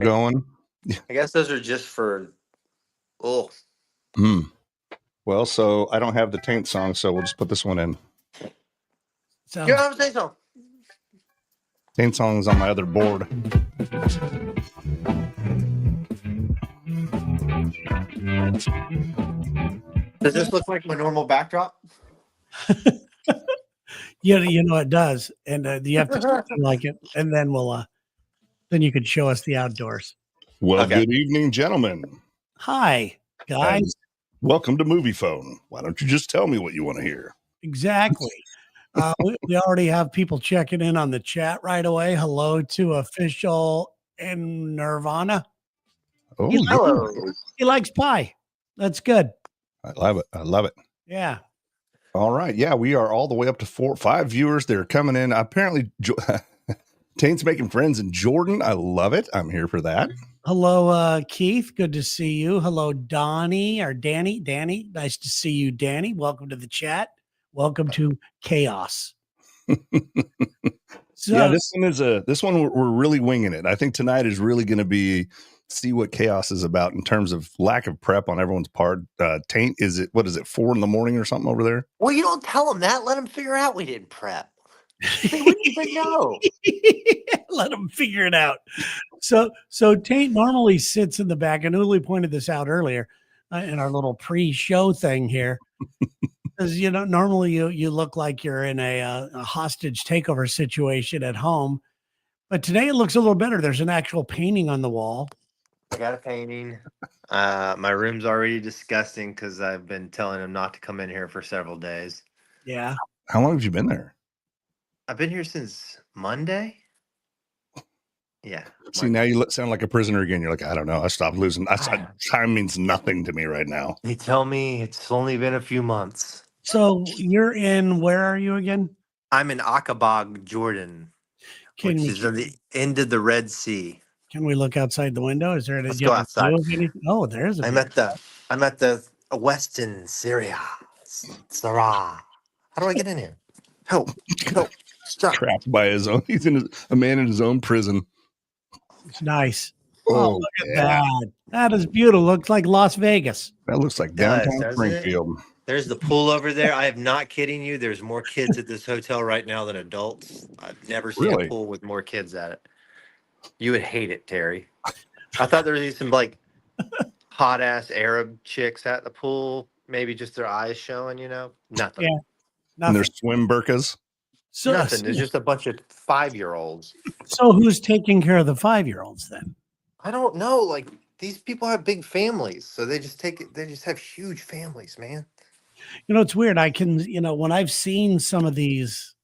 going. I guess those are just for. Oh, Well, so I don't have the Taint song, so we'll just put this one in. you know what I'm saying? So Taint song is on my other board. does this look like my normal backdrop? You know it does, and you have to something like it, and then then you can show us the outdoors. Well, Okay. Good evening, gentlemen. Hi, guys. And welcome to Movie Phone. Why don't you just tell me what you want to hear? Exactly. We already have people checking in on the chat right away. Hello to Official and Nirvana. Oh, Hello. He likes pie. That's good. I love it. I love it. Yeah. All right. Yeah, we are all the way up to 5 viewers. They're coming in. Apparently, Taint's making friends in Jordan. I love it. I'm here for that. Hello, Keith. Good to see you. Hello, Donnie or Danny. Danny, nice to see you, Danny. Welcome to the chat. Welcome to Chaos. So, yeah, this one we're really winging it. I think tonight is really going to be see what Chaos is about in terms of lack of prep on everyone's part. Taint, what is it, 4 a.m. or something over there? Well, you don't tell them that. Let them figure out we didn't prep. They wouldn't even know. Let them figure it out. So Taint normally sits in the back, and Uli pointed this out earlier in our little pre-show thing here. Because normally you look like you're in a hostage takeover situation at home, but today it looks a little better. There's an actual painting on the wall. I got a painting. My room's already disgusting because I've been telling him not to come in here for several days. Yeah. How long have you been there? I've been here since Monday. Yeah. See, now you sound like a prisoner again. You're like, I don't know. I stopped losing. Time means nothing to me right now. They tell me it's only been a few months. So you're in, where are you again? I'm in Aqaba, Jordan, which is at the end of the Red Sea. Can we look outside the window? Is there? Let's go outside. Oh, there's a. I'm at the Western Syria. Sarah. How do I get in here? Help! Stop! Trapped by his own. He's a man in his own prison. Nice. Oh, look at that. That is beautiful. Looks like Las Vegas. That looks like downtown Springfield. There's the pool over there. I am not kidding you. There's more kids at this hotel right now than adults. I've never seen a pool with more kids at it. You would hate it, Terry. I thought there was some like hot ass Arab chicks at the pool. Maybe just their eyes showing, Nothing. Yeah. Nothing. And there's swim burkas. So, nothing. There's just a bunch of 5-year-olds. So who's taking care of the 5-year-olds then? I don't know. Like these people have big families, so they just have huge families, man. It's weird. I can, when I've seen some of these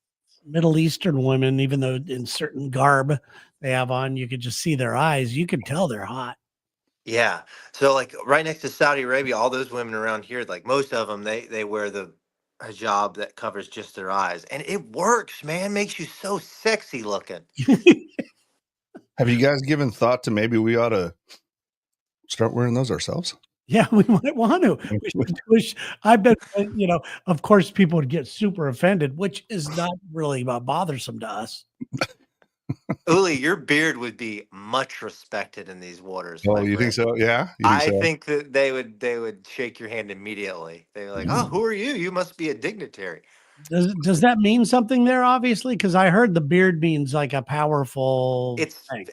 Middle Eastern women, even though in certain garb they have on, you could just see their eyes. You can tell they're hot. Yeah. So like right next to Saudi Arabia, all those women around here, like most of them, they wear the hijab that covers just their eyes, and it works, man. Makes you so sexy looking. Have you guys given thought to maybe we ought to start wearing those ourselves? Yeah, we might want to. I bet, of course, people would get super offended, which is not really bothersome to us. Uli, your beard would be much respected in these waters. Oh, you think so? Yeah. I think that they would shake your hand immediately. They're like, "Oh, who are you? You must be a dignitary." Does that mean something there? Obviously, because I heard the beard means like a powerful.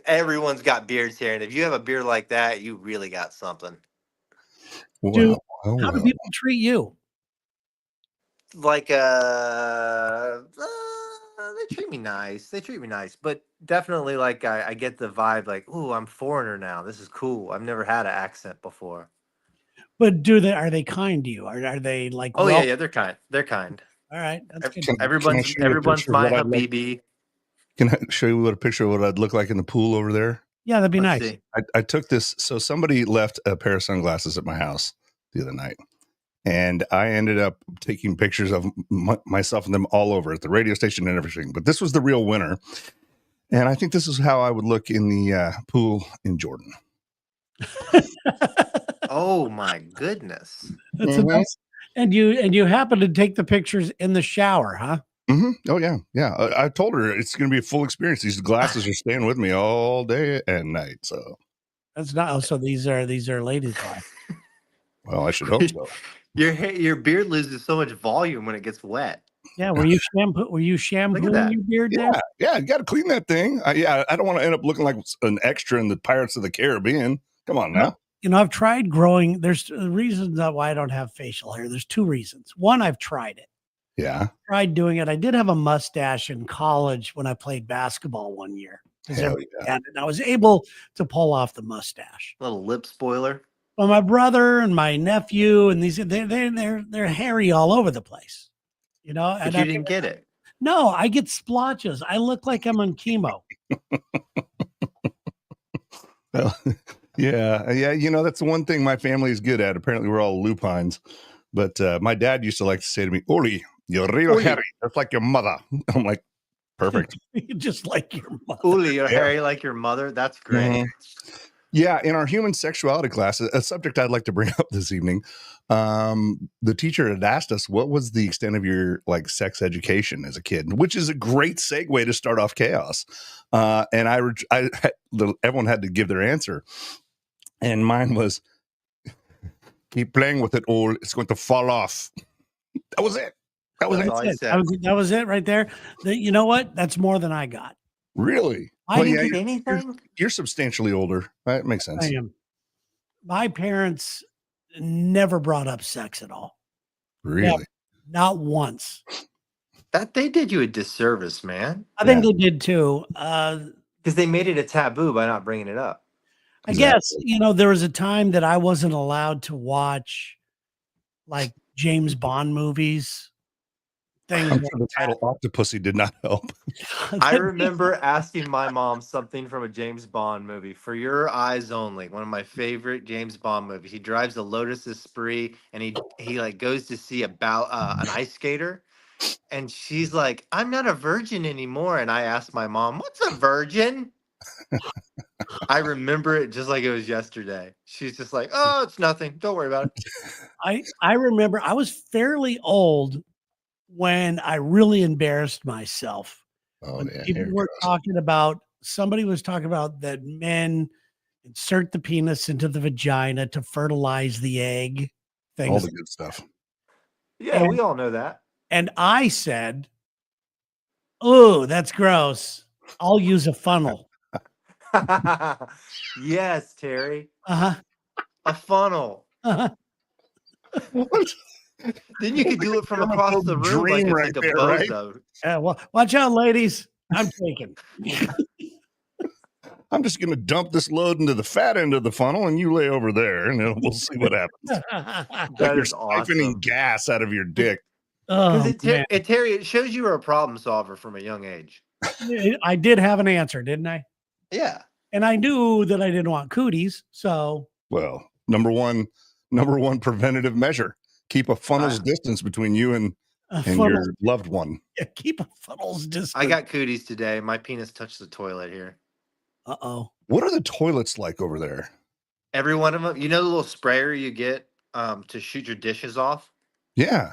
Everyone's got beards here, and if you have a beard like that, you really got something. Dude, how do people treat you? Like they treat me nice. But definitely like I get the vibe like, ooh, I'm foreigner now. This is cool. I've never had an accent before. But are they kind to you? Are they like? Oh yeah, they're kind. They're kind. All right, that's good. Everyone's my habibi. Can I show you a picture of what I'd look like in the pool over there? Yeah, that'd be nice. I took this. So somebody left a pair of sunglasses at my house the other night, and I ended up taking pictures of myself and them all over at the radio station and everything. But this was the real winner, and I think this is how I would look in the pool in Jordan. Oh my goodness! That's the best. And you happen to take the pictures in the shower, huh? Mm-hmm. Oh yeah. I told her it's going to be a full experience. These glasses are staying with me all day and night. So That's not. Oh, so these are ladies' glasses. Well, I should hope so. Your beard loses so much volume when it gets wet. Yeah, were you shampooing that. your beard there? Yeah, you got to clean that thing. I don't want to end up looking like an extra in the Pirates of the Caribbean. Come on now. You know, I've tried growing. There's reasons why I don't have facial hair. There's two reasons. One, I've tried it. Yeah. Tried doing it. I did have a mustache in college when I played basketball one year. Hell yeah. And I was able to pull off the mustache. Little lip spoiler. Well, my brother and my nephew and they're hairy all over the place. You know, But you didn't get it. No, I get splotches. I look like I'm on chemo. Well, yeah. You know, that's the one thing my family is good at. Apparently, we're all lupines. But my dad used to like to say to me, Uli, you're real hairy, just like your mother. I'm like, perfect. Just like your mother. Uli, you're hairy like your mother. That's great. Mm-hmm. Yeah, in our human sexuality class, a subject I'd like to bring up this evening, the teacher had asked us, what was the extent of your like sex education as a kid, which is a great segue to start off Chaos. And everyone had to give their answer. And mine was, keep playing with it, or it's going to fall off. That was it. That was it right there. You know what? That's more than I got. Really? I didn't get anything. You're substantially older. That makes sense. I am. My parents never brought up sex at all. Really? Never. Not once. That they did you a disservice, man. I think they did too. Because they made it a taboo by not bringing it up. I guess, you know, there was a time that I wasn't allowed to watch like James Bond movies. I'm sure the title Octopussy did not help. I remember asking my mom something from a James Bond movie, For Your Eyes Only, one of my favorite James Bond movies. He drives the Lotus Esprit and he like goes to see about an ice skater. And she's like, I'm not a virgin anymore. And I asked my mom, what's a virgin? I remember it just like it was yesterday. She's just like, oh, it's nothing. Don't worry about it. I remember I was fairly old when I really embarrassed myself. Oh, yeah. Somebody was talking about that men insert the penis into the vagina to fertilize the egg. All the good stuff. Yeah, we all know that. And I said, oh, that's gross. I'll use a funnel. Yes, Terry. Uh-huh. A funnel. Uh-huh. Then you could do it from across the room like it's like a bozo. Right? Yeah, well, watch out, ladies. I'm taking. I'm just going to dump this load into the fat end of the funnel, and you lay over there, and then we'll see what happens. That is awesome. Siphoning gas out of your dick. Terry, it shows you were a problem solver from a young age. I did have an answer, didn't I? Yeah. And I knew that I didn't want cooties, so. Well, number one preventative measure. Keep a funnel's distance between you and your loved one. Yeah, keep a funnel's distance. I got cooties today. My penis touched the toilet here. Uh-oh. What are the toilets like over there? Every one of them. You know the little sprayer you get to shoot your dishes off? Yeah.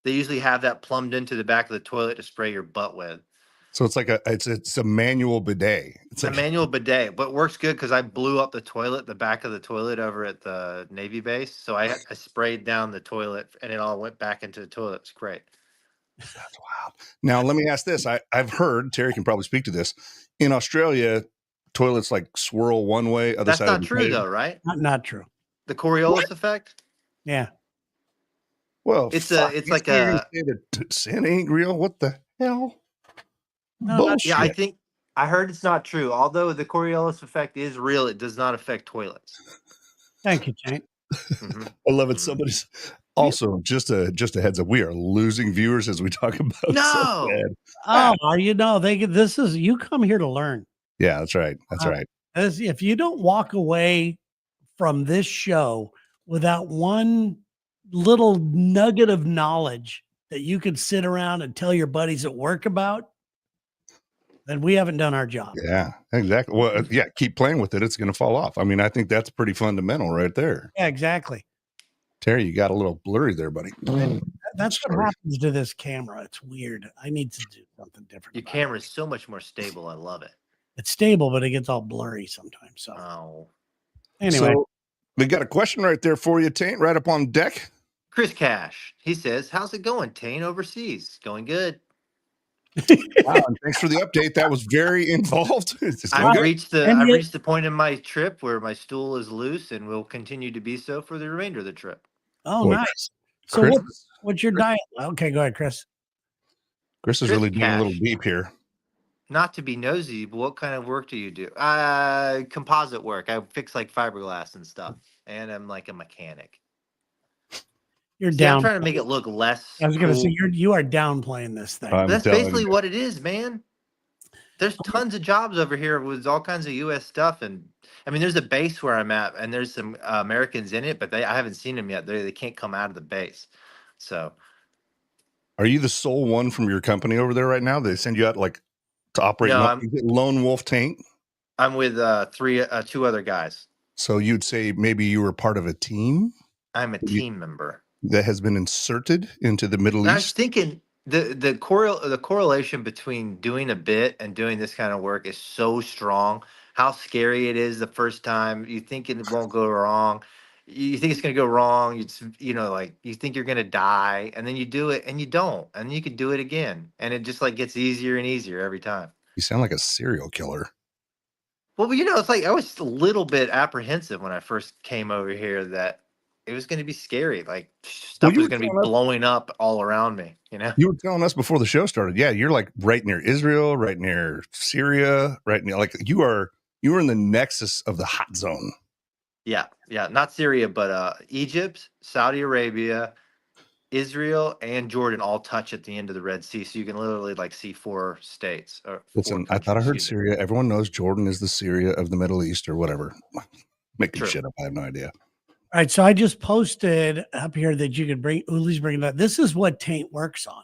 They usually have that plumbed into the back of the toilet to spray your butt with. So it's like it's a manual bidet. It's a manual bidet, but it works good because I blew up the back of the toilet over at the Navy base. So I sprayed down the toilet and it all went back into the toilet. It's great. That's wild. Now, let me ask this. I've heard, Terry can probably speak to this. In Australia, toilets like swirl one way, other That's side. That's not true though, right? Not true. The Coriolis effect? Yeah. Well, it's like a sin ain't real. What the hell? No, yeah, I heard it's not true. Although the Coriolis effect is real, it does not affect toilets. Thank you, Jane. Mm-hmm. I love it. Somebody's also just a heads up. We are losing viewers as we talk about. No. You come here to learn. Yeah, that's right. That's right. If you don't walk away from this show without one little nugget of knowledge that you could sit around and tell your buddies at work about, then we haven't done our job. Yeah, exactly. Well, yeah, keep playing with it. It's going to fall off. I mean, I think that's pretty fundamental right there. Yeah, exactly. Terry, you got a little blurry there, buddy. That's what happens to this camera. It's weird. I need to do something different. Your camera is so much more stable. I love it. It's stable, but it gets all blurry sometimes. So. Oh. Anyway. So we got a question right there for you, Taint, right up on deck. Chris Cash, he says, "How's it going, Tane? Overseas, going good." Wow, and thanks for the update. That was very involved. It's going I've good. reached the And I've yet- reached the point in my trip where my stool is loose and will continue to be so for the remainder of the trip. Oh, Boy, nice. So Chris, what's your diet? Okay, go ahead, Chris. Chris is Chris really digging a little Cash. deep here. Not to be nosy, but what kind of work do you do? Composite work. I fix like fiberglass and stuff, and I'm like a mechanic. You're See, down. I'm trying to make it look less. I was going to cool. say you are downplaying this thing. I'm That's telling basically you. what it is, man. There's tons of jobs over here with all kinds of U.S. stuff, and I mean, there's a base where I'm at, and there's some Americans in it, but I haven't seen them yet. They can't come out of the base, so. Are you the sole one from your company over there right now? They send you out like to operate No, lone wolf Taint. I'm with two other guys. So you'd say maybe you were part of a team I'm a team member. that has been inserted into the Middle And I was East. thinking the correlation between doing a bit and doing this kind of work is so strong. How scary it is the first time. You think it won't go wrong. You think it's gonna go wrong. It's like you think you're gonna die, and then you do it and you don't, and then you can do it again, and it just like gets easier and easier every time. You sound like a serial killer. Well, it's like I was a little bit apprehensive when I first came over here that it was going to be scary. Like stuff you was were going to be telling us, blowing up all around me, you were telling us before the show started. Yeah, you're like right near Israel, right near Syria, right near like you are in the nexus of the hot zone. Yeah. Not Syria, but Egypt, Saudi Arabia, Israel, and Jordan all touch at the end of the Red Sea. So you can literally like see four states or four Listen, I countries. thought I heard excuse me. Syria. Everyone knows Jordan is the Syria of the Middle East or whatever. Making True. shit up. I have no idea. All right, so I just posted up here that you could bring Uli's bringing that. This is what Taint works on.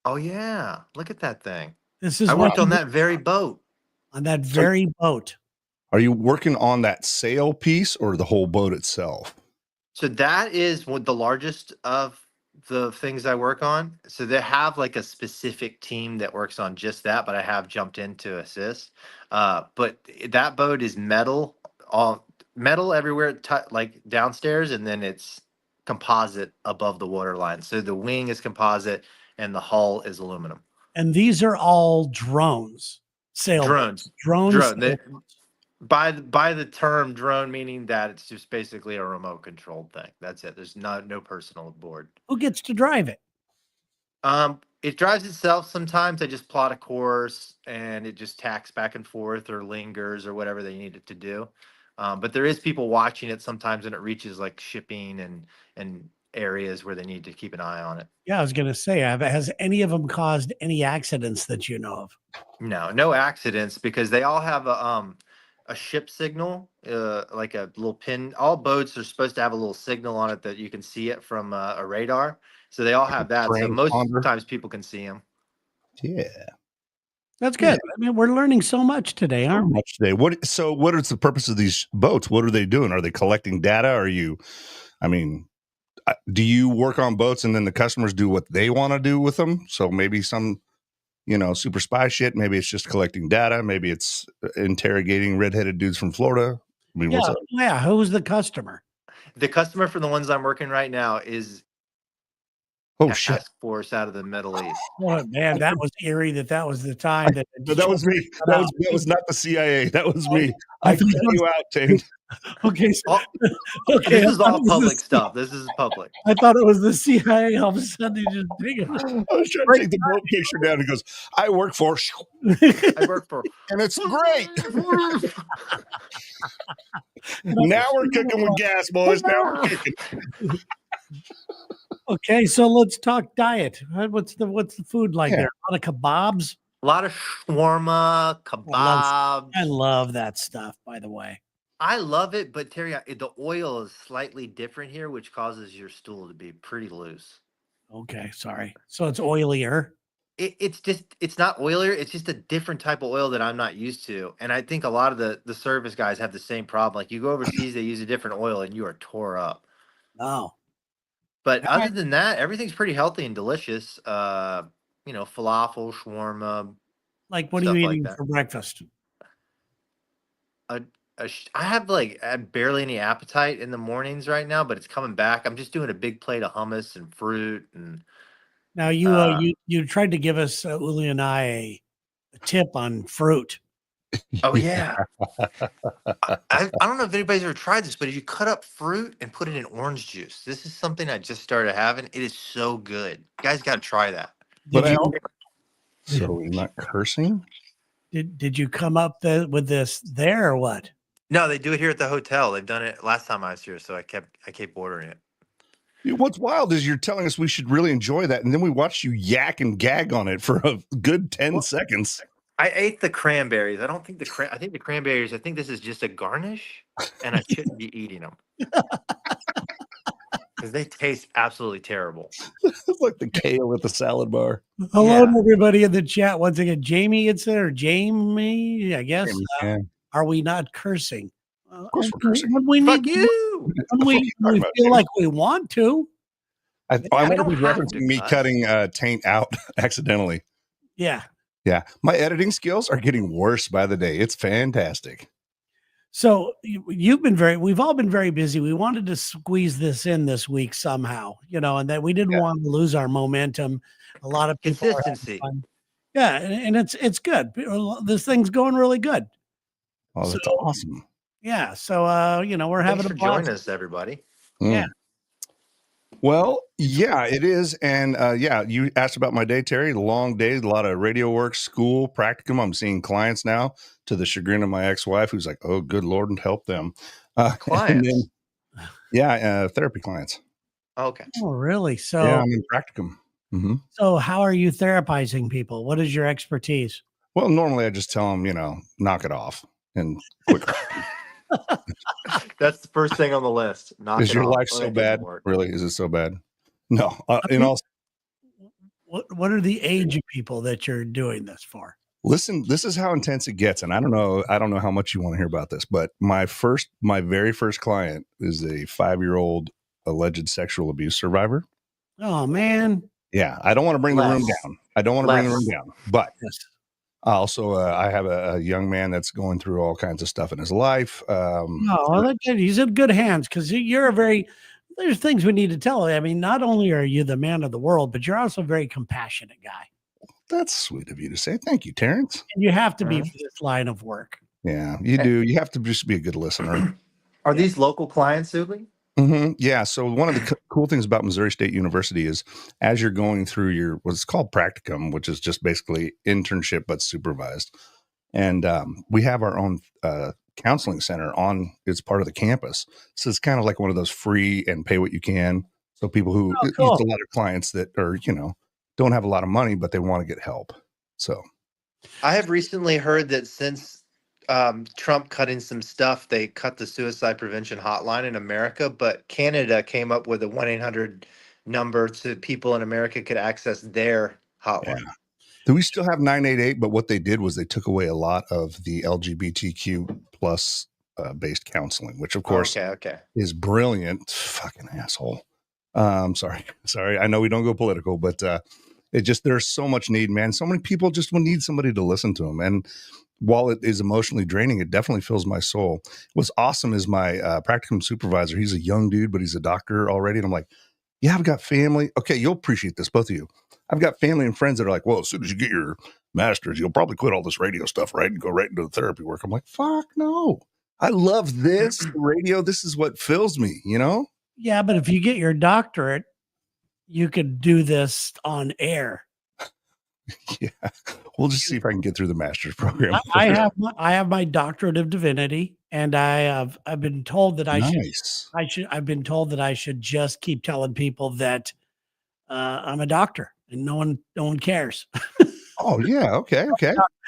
Oh yeah, look at that thing. This is I what worked on that very boat. on that very boat. Are you working on that sail piece or the whole boat itself? So that is the largest of the things I work on. So they have like a specific team that works on just that, but I have jumped in to assist. But that boat is all metal everywhere, like downstairs, and then it's composite above the waterline. So the wing is composite and the hull is aluminum. And these are all drones, sailboats. Drones. Drone. By the term drone, meaning that it's just basically a remote controlled thing. That's it. There's no personal aboard. Who gets to drive it? It drives itself. Sometimes I just plot a course and it just tacks back and forth or lingers or whatever they need it to do. But there is people watching it sometimes when it reaches like shipping and areas where they need to keep an eye on it. Yeah, I was going to say, has any of them caused any accidents that you know of? No accidents because they all have a ship signal, like a little pin. All boats are supposed to have a little signal on it that you can see it from a radar. So they all have that. So most Transponder. times people can see them. Yeah. That's good. I mean, we're learning so much today, aren't we? Much today. What is the purpose of these boats? What are they doing? Are they collecting data? Do you work on boats and then the customers do what they want to do with them? So maybe some, super spy shit. Maybe it's just collecting data. Maybe it's interrogating redheaded dudes from Florida. I mean, what's up? Yeah. Who's the customer? The customer for the ones I'm working right now is Oh shit! task force out of the Middle East. Oh man, that was eerie. That was the time that. That was me. That was not the CIA. That was me. I cut you out, Tane. Okay, so, This is all public stuff. This is public. I thought it was the CIA. All of a sudden, he just dig it. I was trying to take the boat picture down. He goes, "I work for," I work for, and it's great. Now we're cooking with gas, boys. Now we're cooking. Okay, so let's talk diet. What's the food like there? A lot of kebabs. a lot of shawarma, kebabs. I love that stuff. By the way, I love it, but Terry, the oil is slightly different here, which causes your stool to be pretty loose. okay, sorry. So it's oilier. It's not oilier. It's just a different type of oil that I'm not used to. And I think a lot of the service guys have the same problem. Like you go overseas, they use a different oil and you are tore up. Oh, But other than that, everything's pretty healthy and delicious. Falafel, shawarma. like what are you Stuff like eating that. for breakfast? I have like barely any appetite in the mornings right now, but it's coming back. I'm just doing a big plate of hummus and fruit and. Now you tried to give us Uli and I a tip on fruit. Oh yeah. I don't know if anybody's ever tried this, but if you cut up fruit and put it in orange juice, this is something I just started having. It is so good. You guys got to try that. So we're not cursing? Did you come up with this there or what? No, they do it here at the hotel. They've done it last time I was here, so I kept ordering it. What's wild is you're telling us we should really enjoy that, and then we watched you yak and gag on it for a good 10 seconds. I ate the cranberries. I don't think I think the cranberries. I think this is just a garnish, and I shouldn't be eating them because they taste absolutely terrible. It's like the kale at the salad bar. Hello to everybody in the chat once again. Jamie, it's there. Jamie, I guess. Are we not cursing? Of course we're cursing. When we Fuck need, you. when we feel like we want to. I wonder if he's referencing me cutting taint out accidentally. Yeah. Yeah. My editing skills are getting worse by the day. It's fantastic. So we've all been very busy. We wanted to squeeze this in this week somehow, and that we didn't want to lose our momentum. A lot of people consistency. Yeah. And it's good. This thing's going really good. Oh, that's awesome. Yeah. So, we're having a blast. Join us, everybody. Yeah. Well, yeah, it is. And you asked about my day, Terry. Long day, a lot of radio work, school, practicum. I'm seeing clients now, to the chagrin of my ex-wife, who's like, oh, good Lord, and help them. Clients? Therapy clients. Okay. Oh, really? So yeah, I'm in practicum. Mm-hmm. So how are you therapizing people? What is your expertise? Well, normally I just tell them, knock it off and quit. That's the first thing on the list. Is your life so bad? Really? Is it so bad? No. What are the age of people that you're doing this for? Listen, this is how intense it gets, and I don't know how much you want to hear about this, but my very first client is a 5-year-old alleged sexual abuse survivor. Oh man. Yeah, I don't want to bring the room down. But also, I have a young man that's going through all kinds of stuff in his life. He's in good hands because there's things we need to tell. I mean, not only are you the man of the world, but you're also a very compassionate guy. That's sweet of you to say. Thank you, Terrence. And you have to be for this line of work. Yeah, you do. You have to just be a good listener. Are these local clients, Uli? Mm-hmm. Yeah. So one of the cool things about Missouri State University is as you're going through what's called practicum, which is just basically internship but supervised, and we have our own counseling center it's part of the campus. So it's kind of like one of those free and pay what you can. So people who it's a lot of clients that are don't have a lot of money but they want to get help. So I have recently heard that since Trump cutting some stuff, they cut the suicide prevention hotline in America, but Canada came up with a 1-800 number so people in America could access their hotline. Yeah. Do we still have 988? But what they did was they took away a lot of the LGBTQ plus based counseling, which of course is brilliant. Fucking asshole. Sorry. I know we don't go political, but there's so much need, man. So many people just need somebody to listen to them. And while it is emotionally draining, it definitely fills my soul. What's awesome is my practicum supervisor. He's a young dude, but he's a doctor already. And I'm like, yeah, I've got family. Okay, you'll appreciate this, both of you. I've got family and friends that are like, well, as soon as you get your master's, you'll probably quit all this radio stuff, right? And go right into the therapy work. I'm like, fuck no. I love this radio. This is what fills me, Yeah, but if you get your doctorate, you could do this on air. Yeah, we'll just see if I can get through the master's program. I have my doctorate of divinity, and I've been told that I've been told that I should just keep telling people that I'm a doctor, and no one cares. Oh yeah, okay.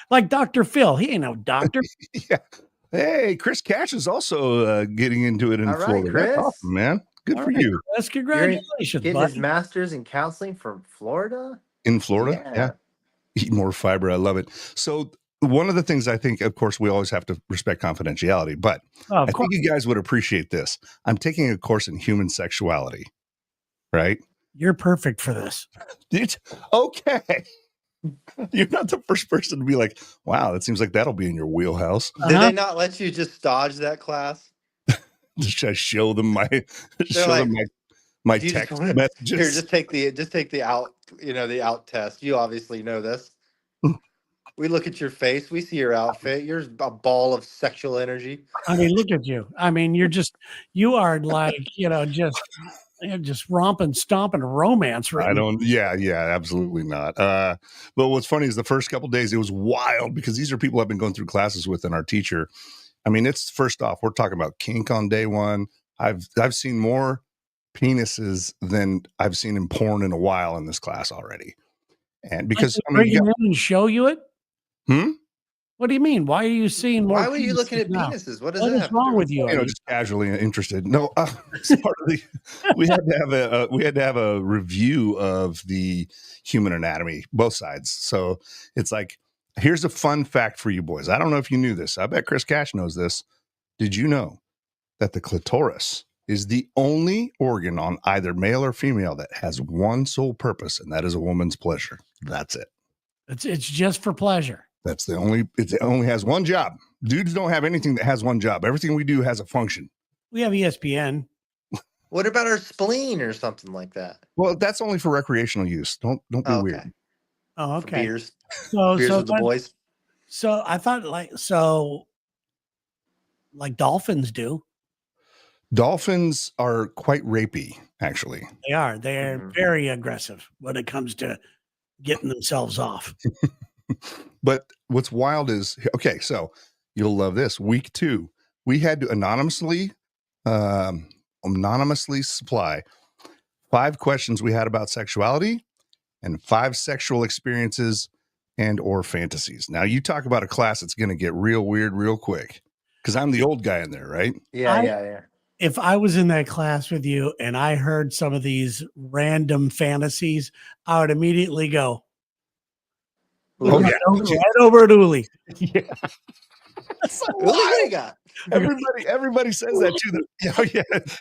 Like Dr. Phil, he ain't no doctor. Yeah. Hey, Chris Cash is also getting into it in Florida. Chris. That's awesome, man. Good for you. Chris, congratulations. Getting his master's in counseling from Florida. In Florida, yeah. Eat more fiber. I love it. So one of the things I think, of course, we always have to respect confidentiality, but I think you guys would appreciate this. I'm taking a course in human sexuality, right? You're perfect for this. Okay. You're not the first person to be like, wow, that seems like that'll be in your wheelhouse. Did they not let you just dodge that class? Just I show them my like, my do you just text wanna, messages. here, just take the out, the out test. You obviously know this. We look at your face. We see your outfit. You're a ball of sexual energy. I mean, look at you. I mean, you are like, just romping, stomping romance. I don't. Yeah, absolutely not. But what's funny is the first couple days it was wild because these are people I've been going through classes with, and our teacher. I mean, it's first off, we're talking about kink on day one. I've seen more penises than I've seen in porn in a while in this class already, and because bring him in and show you it. What do you mean? Why are you seeing more? Why were you looking at penises? What is wrong with you? Just casually interested. No, it's part of the. We had to have a review of the human anatomy, both sides. So it's like, here's a fun fact for you boys. I don't know if you knew this. I bet Chris Cash knows this. Did you know that the clitoris is the only organ on either male or female that has one sole purpose, and that is a woman's pleasure? That's it. It's just for pleasure. That's it only has one job. Dudes don't have anything that has one job. Everything we do has a function. We have ESPN. What about our spleen or something like that? Well, that's only for recreational use. Don't be weird. Oh, okay. Beers. So beers with the boys. So I thought like dolphins do. Dolphins are quite rapey, actually. They are. They're very aggressive when it comes to getting themselves off. But what's wild is, okay, so you'll love this. Week 2, we had to anonymously supply 5 questions we had about sexuality and 5 sexual experiences and or fantasies. Now, you talk about a class that's going to get real weird real quick because I'm the old guy in there, right? Yeah. If I was in that class with you and I heard some of these random fantasies, I would immediately go, right over at Uli. Yeah. So Uli, what do you got? Everybody says that too.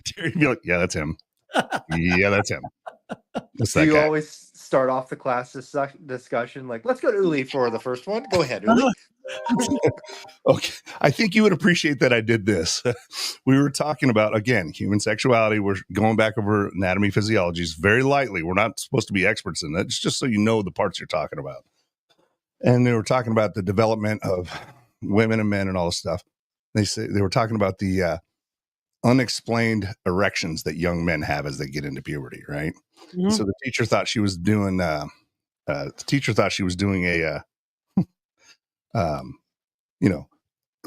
Terry be like, yeah, that's him. Yeah, that's him. That's Do that you guy. always start off the class discussion like, let's go to Uli for the first one? Go ahead, Uli. Okay. I think you would appreciate that I did this. We were talking about, again, human sexuality. We're going back over anatomy, physiologies very lightly. We're not supposed to be experts in that. It's just so you know the parts you're talking about. And they were talking about the development of women and men and all this stuff. They were talking about the unexplained erections that young men have as they get into puberty, right? Mm-hmm. So the teacher thought she was doing a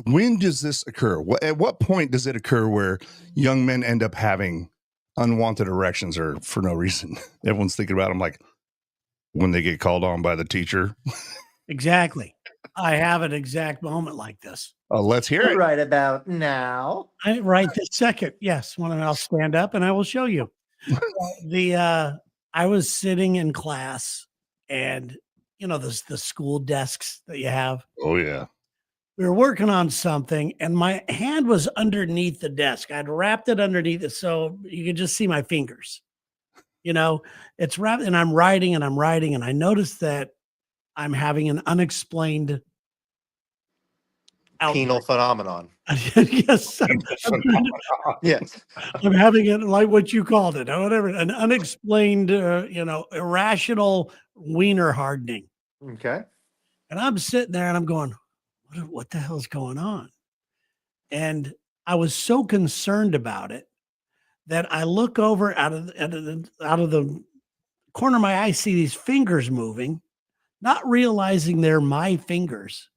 when does this occur? At what point does it occur where young men end up having unwanted erections or for no reason? Everyone's thinking about them like when they get called on by the teacher. Exactly. I have an exact moment like this. Oh, let's hear it. Right about now. Right this second. Yes. I'll stand up and I will show you. I was sitting in class and the school desks that you have. Oh yeah. We were working on something and my hand was underneath the desk. I'd wrapped it underneath it so you could just see my fingers. It's wrapped and I'm writing and I noticed that I'm having an unexplained penal phenomenon. Yes. Yes. I'm having it like what you called it, or whatever, an unexplained, irrational wiener hardening. Okay. And I'm sitting there and I'm going, what the hell's going on? And I was so concerned about it that I look over out of the corner of my eye, see these fingers moving, not realizing they're my fingers.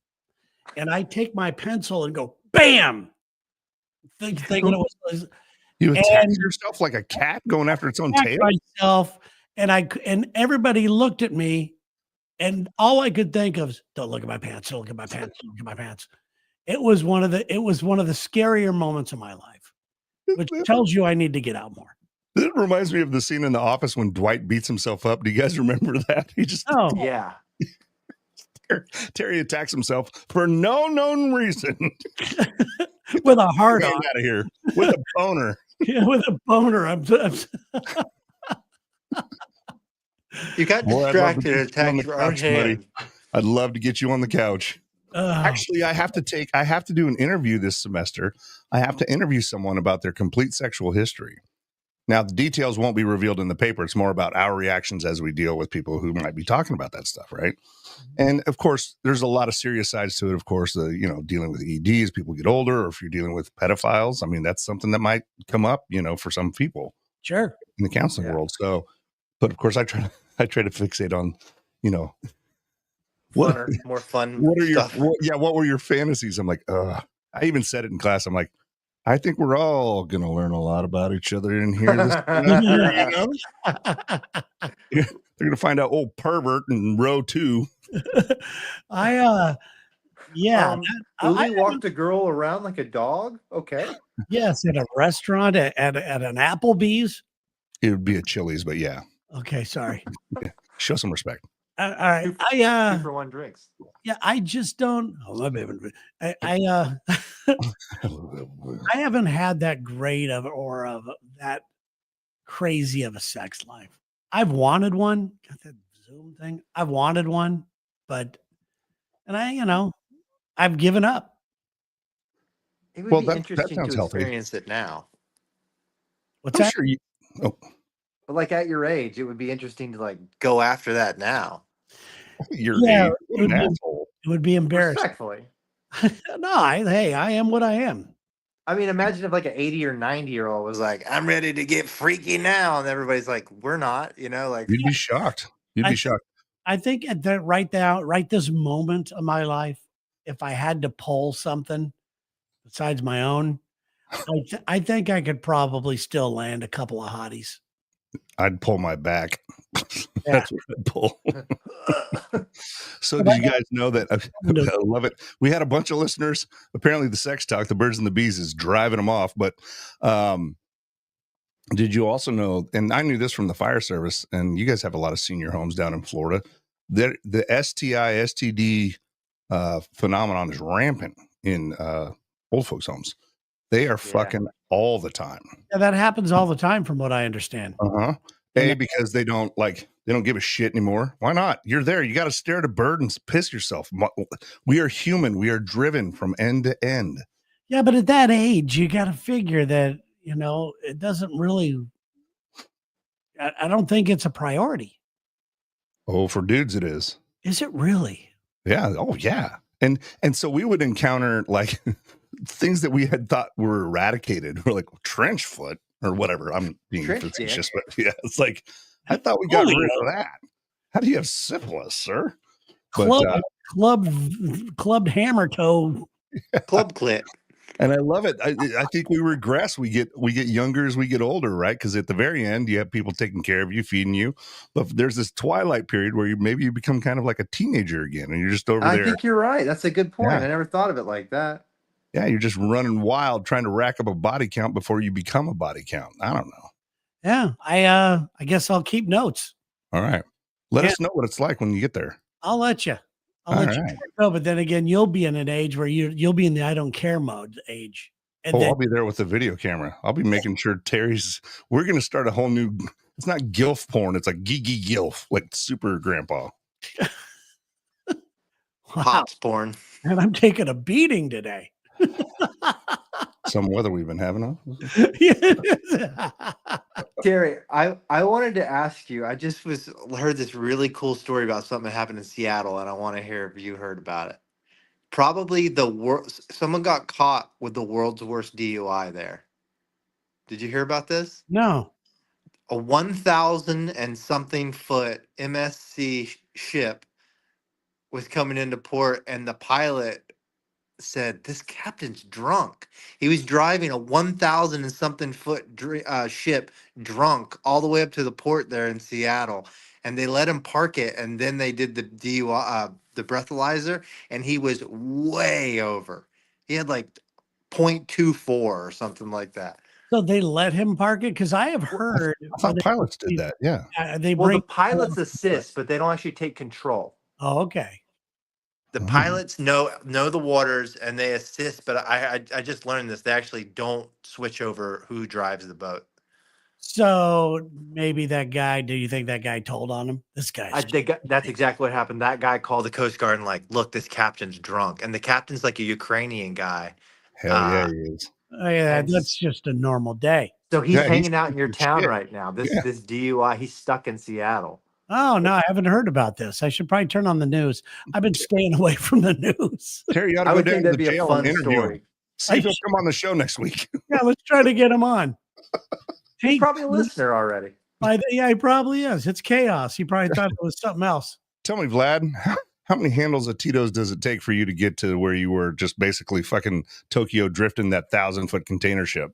And I take my pencil and go, bam! Thinking it was. You attacked yourself like a cat going after its own tail? Myself, and everybody looked at me, and all I could think of is, don't look at my pants, don't look at my pants, don't look at my pants. It was one of the scarier moments of my life, which tells you I need to get out more. It reminds me of the scene in The Office when Dwight beats himself up. Do you guys remember that? Yeah. Terry attacks himself for no known reason. With a heart on. Out of here. With a boner. Yeah, with a boner. You got Boy, I'd love to distracted and get you on the attacked our couch, buddy. hand. I'd love to get you on the couch. Actually, I have to do an interview this semester. I have to interview someone about their complete sexual history. Now, the details won't be revealed in the paper. It's more about our reactions as we deal with people who might be talking about that stuff, right? And of course, there's a lot of serious sides to it. Of course, dealing with EDs, people get older, or if you're dealing with pedophiles, I mean, that's something that might come up, for some people. Sure. In the counseling world. So, but of course, I try to fixate on, More fun. What are stuff. what were your fantasies? I'm like, I even said it in class. I'm like, I think we're all going to learn a lot about each other in here. They're going to find out old pervert in row 2. Yeah. Uli walked a girl around like a dog. Okay. Yes, at a restaurant, at an Applebee's. It would be a Chili's, but yeah. Okay, sorry. Yeah. Show some respect. All right. 2 for 1 drinks. Yeah, I just don't. Oh, my baby. I haven't had that great of that crazy of a sex life. I've wanted one. Got that Zoom thing. I've wanted one, but I've given up. It would be interesting to healthy. experience it now. What's that? Sure But like at your age, it would be interesting to like go after that now. Your age, it would be embarrassing. Respectfully. No, I am what I am. I mean, imagine if like an 80 or 90-year-old was like, I'm ready to get freaky now. And everybody's like, we're not, like you'd be shocked. You'd be shocked. I think at that right this moment of my life, if I had to pull something besides my own, I think I could probably still land a couple of hotties. I'd pull my back. That's what I'd pull. So did you guys know that? I love it. We had a bunch of listeners. Apparently the sex talk, the birds and the bees is driving them off. But did you also know, and I knew this from the fire service, and you guys have a lot of senior homes down in Florida, that the STI, STD phenomenon is rampant in old folks' homes. They are fucking all the time. Yeah, that happens all the time from what I understand. Because they don't give a shit anymore. Why not? You're there. You got to stare at a bird and piss yourself. We are human. We are driven from end to end. Yeah, but at that age, you got to figure that, it doesn't really, I don't think it's a priority. Oh, for dudes, it is. Is it really? Yeah. Oh, yeah. And so we would encounter like things that we had thought were eradicated. We're like trench foot or whatever. I'm being facetious, but yeah, it's like, I thought we got rid of that. How do you have syphilis, sir? Clubbed hammer toe. Club clit. And I love it. I think we regress. We get younger as we get older, right? Because at the very end, you have people taking care of you, feeding you. But there's this twilight period where you become kind of like a teenager again, and you're just over there. I think you're right. That's a good point. Yeah. I never thought of it like that. Yeah, you're just running wild, trying to rack up a body count before you become a body count. I don't know. Yeah, I guess I'll keep notes. All right. Let us know what it's like when you get there. I'll let you. I'll let you know, but then again, you'll be in an age where you'll be in the I don't care mode age. And I'll be there with the video camera. I'll be making sure we're going to start a whole new, it's not GILF porn. It's like geeky GILF, like super grandpa. Pops porn. And I'm taking a beating today. Some weather we've been having. Terry, I wanted to ask you, I just heard this really cool story about something that happened in Seattle, and I want to hear if you heard about it. Probably someone got caught with the world's worst DUI there. Did you hear about this? No. A 1,000 and something foot MSC ship was coming into port, and the pilot said, this captain's drunk. He was driving a 1,000 and something foot ship drunk all the way up to the port there in Seattle, and they let him park it, and then they did the DUI, the breathalyzer, and he was way over. He had like 0.24 or something like that. So they let him park it? Because I have heard. I thought pilots did that. Yeah. The pilots assist, but they don't actually take control. Oh, okay. The pilots know the waters and they assist, but I just learned this. They actually don't switch over who drives the boat. So maybe that guy, do you think that guy told on him? This guy's That's exactly what happened. That guy called the Coast Guard and like, look, this captain's drunk, and the captain's like a Ukrainian guy. Hell yeah, he is. oh, yeah, And that's just a normal day. so he's Yeah, hanging out in your some town shit. right now. This Yeah. this DUI, he's stuck in Seattle. Oh no, I haven't heard about this. I should probably turn on the news. I've been staying away from the news. Terry, you ought to I go would down think to that'd the be a jail fun and interview him. story. See if he'll come on the show next week. Yeah, let's try to get him on. He's probably a listener already. Yeah, he probably is. It's chaos. He probably thought it was something else. Tell me, Vlad, how many handles of Tito's does it take for you to get to where you were just basically fucking Tokyo drifting that 1,000-foot container ship?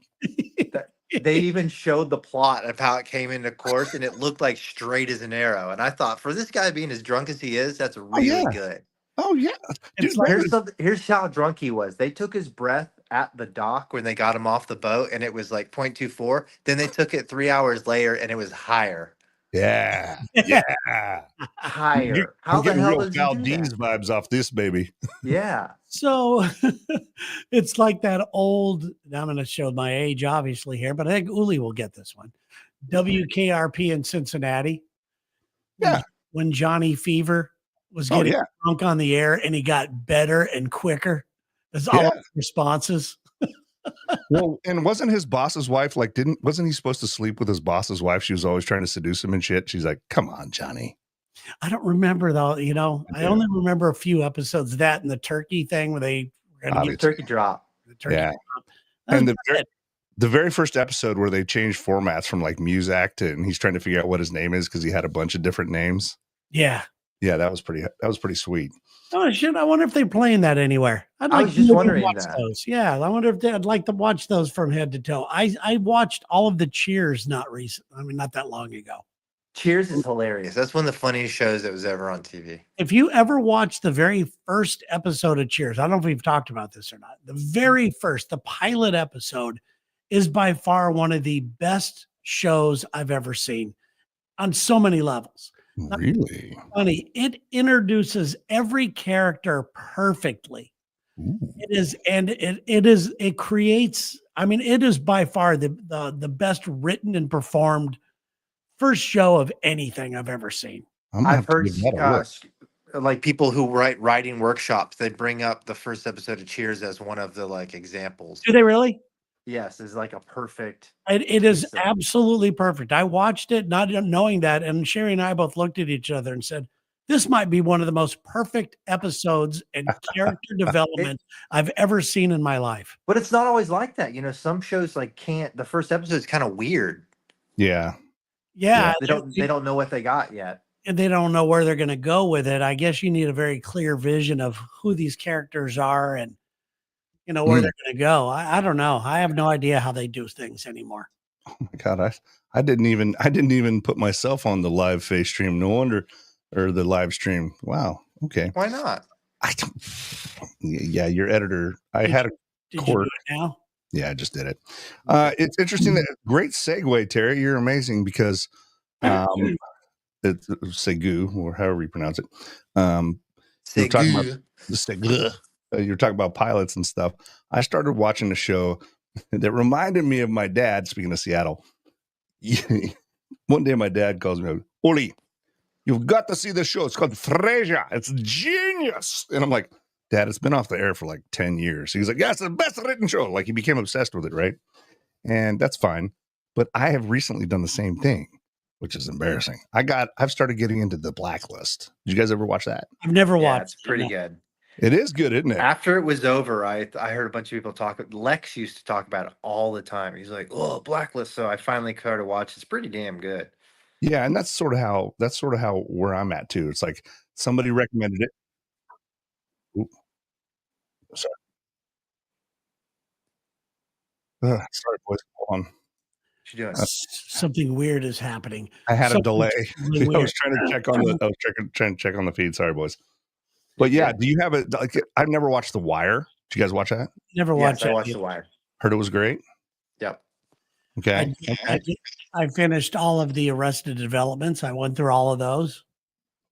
They even showed the plot of how it came into course, and it looked like straight as an arrow. And I thought, for this guy being as drunk as he is, that's really good. Oh yeah. It's Dude, Here's how drunk he was. They took his breath at the dock when they got him off the boat, and it was like 0.24. Then they took it 3 hours later, and it was higher. yeah. Higher. I'm How the getting hell real did Val you do D's that? vibes off this baby. Yeah. So it's like that old, I'm going to show my age obviously here, but I think Uli will get this one. WKRP in Cincinnati. Yeah. When Johnny Fever was Oh, getting yeah. drunk on the air and he got better and quicker. That's all Yeah. his responses. Well, and wasn't his boss's wife like, wasn't he supposed to sleep with his boss's wife? She was always trying to seduce him and shit. She's like, come on, Johnny. I don't remember though, you know, I only remember a few episodes of that and the turkey thing where they were going to Obviously. Turkey drop. the turkey. Yeah. drop. And That's the very first episode where they changed formats from like Muzak to, and he's trying to figure out what his name is because he had a bunch of different names. yeah. Yeah, that was pretty sweet. Oh shit! I wonder if they're playing that anywhere. I was just to wondering watch that. those. Yeah, I wonder if I'd like to watch those from head to toe. I watched all of the Cheers not that long ago. Cheers is hilarious. That's one of the funniest shows that was ever on TV. If you ever watched the very first episode of Cheers, I don't know if we've talked about this or not. The very first, the pilot episode, is by far one of the best shows I've ever seen on so many levels. Really? Funny. It introduces every character perfectly. Ooh. It is, and it creates, it is by far the best written and performed first show of anything I've ever seen. I've heard like people who write writing workshops, they bring up the first episode of Cheers as one of the like examples. Do they really? Yes, it's like a perfect. It is absolutely perfect. I watched it not knowing that, and Sherry and I both looked at each other and said, this might be one of the most perfect episodes and character development I've ever seen in my life. But it's not always like that. You know, some shows like the first episode is kind of weird. Yeah. They don't know what they got yet. And they don't know where they're going to go with it. I guess you need a very clear vision of who these characters are and where they're going to go. I don't know. I have no idea how they do things anymore. Oh my God. I didn't even put myself on the live face stream. No wonder, or the live stream. Wow. Okay. Why not? Yeah. Your editor, Did you do it now? Yeah, I just did it. It's interesting. Great segue, Terry. You're amazing because it's Segu, or however you pronounce it. You're talking about pilots and stuff. I started watching a show that reminded me of my dad. Speaking of Seattle, one day my dad calls me, Oli, you've got to see this show. It's called Frasier. It's genius. And I'm like, Dad, it's been off the air for like 10 years. He's like, yeah, it's the best written show. Like he became obsessed with it, right? And that's fine. But I have recently done the same thing, which is embarrassing. I've started getting into The Blacklist. Did you guys ever watch that? I've never watched. It's pretty good. It is good, isn't it? After it was over, I heard a bunch of people talk. Lex used to talk about it all the time. He's like, "Oh, Blacklist." So I finally started to watch. It's pretty damn good. Yeah, and that's sort of how where I'm at too. It's like somebody recommended it. Ooh. Sorry. Sorry, boys. Hold on. What you doing? Something weird is happening. I had a delay. Really I was trying to check on the feed. Sorry, boys. But yeah, do you have it? Like, I've never watched The Wire. Did you guys watch that? Never watched it. I watched The Wire. Heard it was great. Yep. Okay. I finished all of the Arrested Developments. I went through all of those.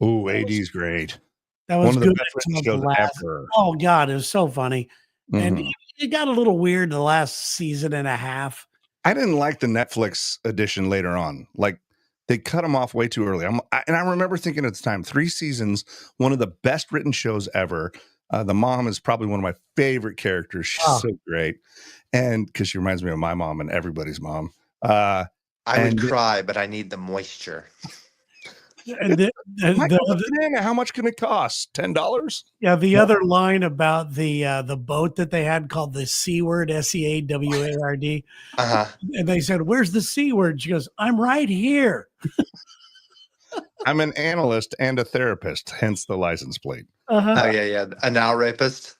Ooh, AD's great. That was one of good. the best written shows ever. Oh God, it was so funny. Mm-hmm. And it got a little weird the last season and a half. I didn't like the Netflix edition later on. Like they cut them off way too early. And I remember thinking at the time, 3 seasons, one of the best written shows ever. The mom is probably one of my favorite characters. She's so great. And because she reminds me of my mom and everybody's mom. I would cry, but I need the moisture. And how much can it cost? $10? Yeah, the other line about the boat that they had called the C word, SEAWARD. And they said, "Where's the C word?" She goes, "I'm right here." I'm an analyst and a therapist, hence the license plate. Oh yeah, a now rapist.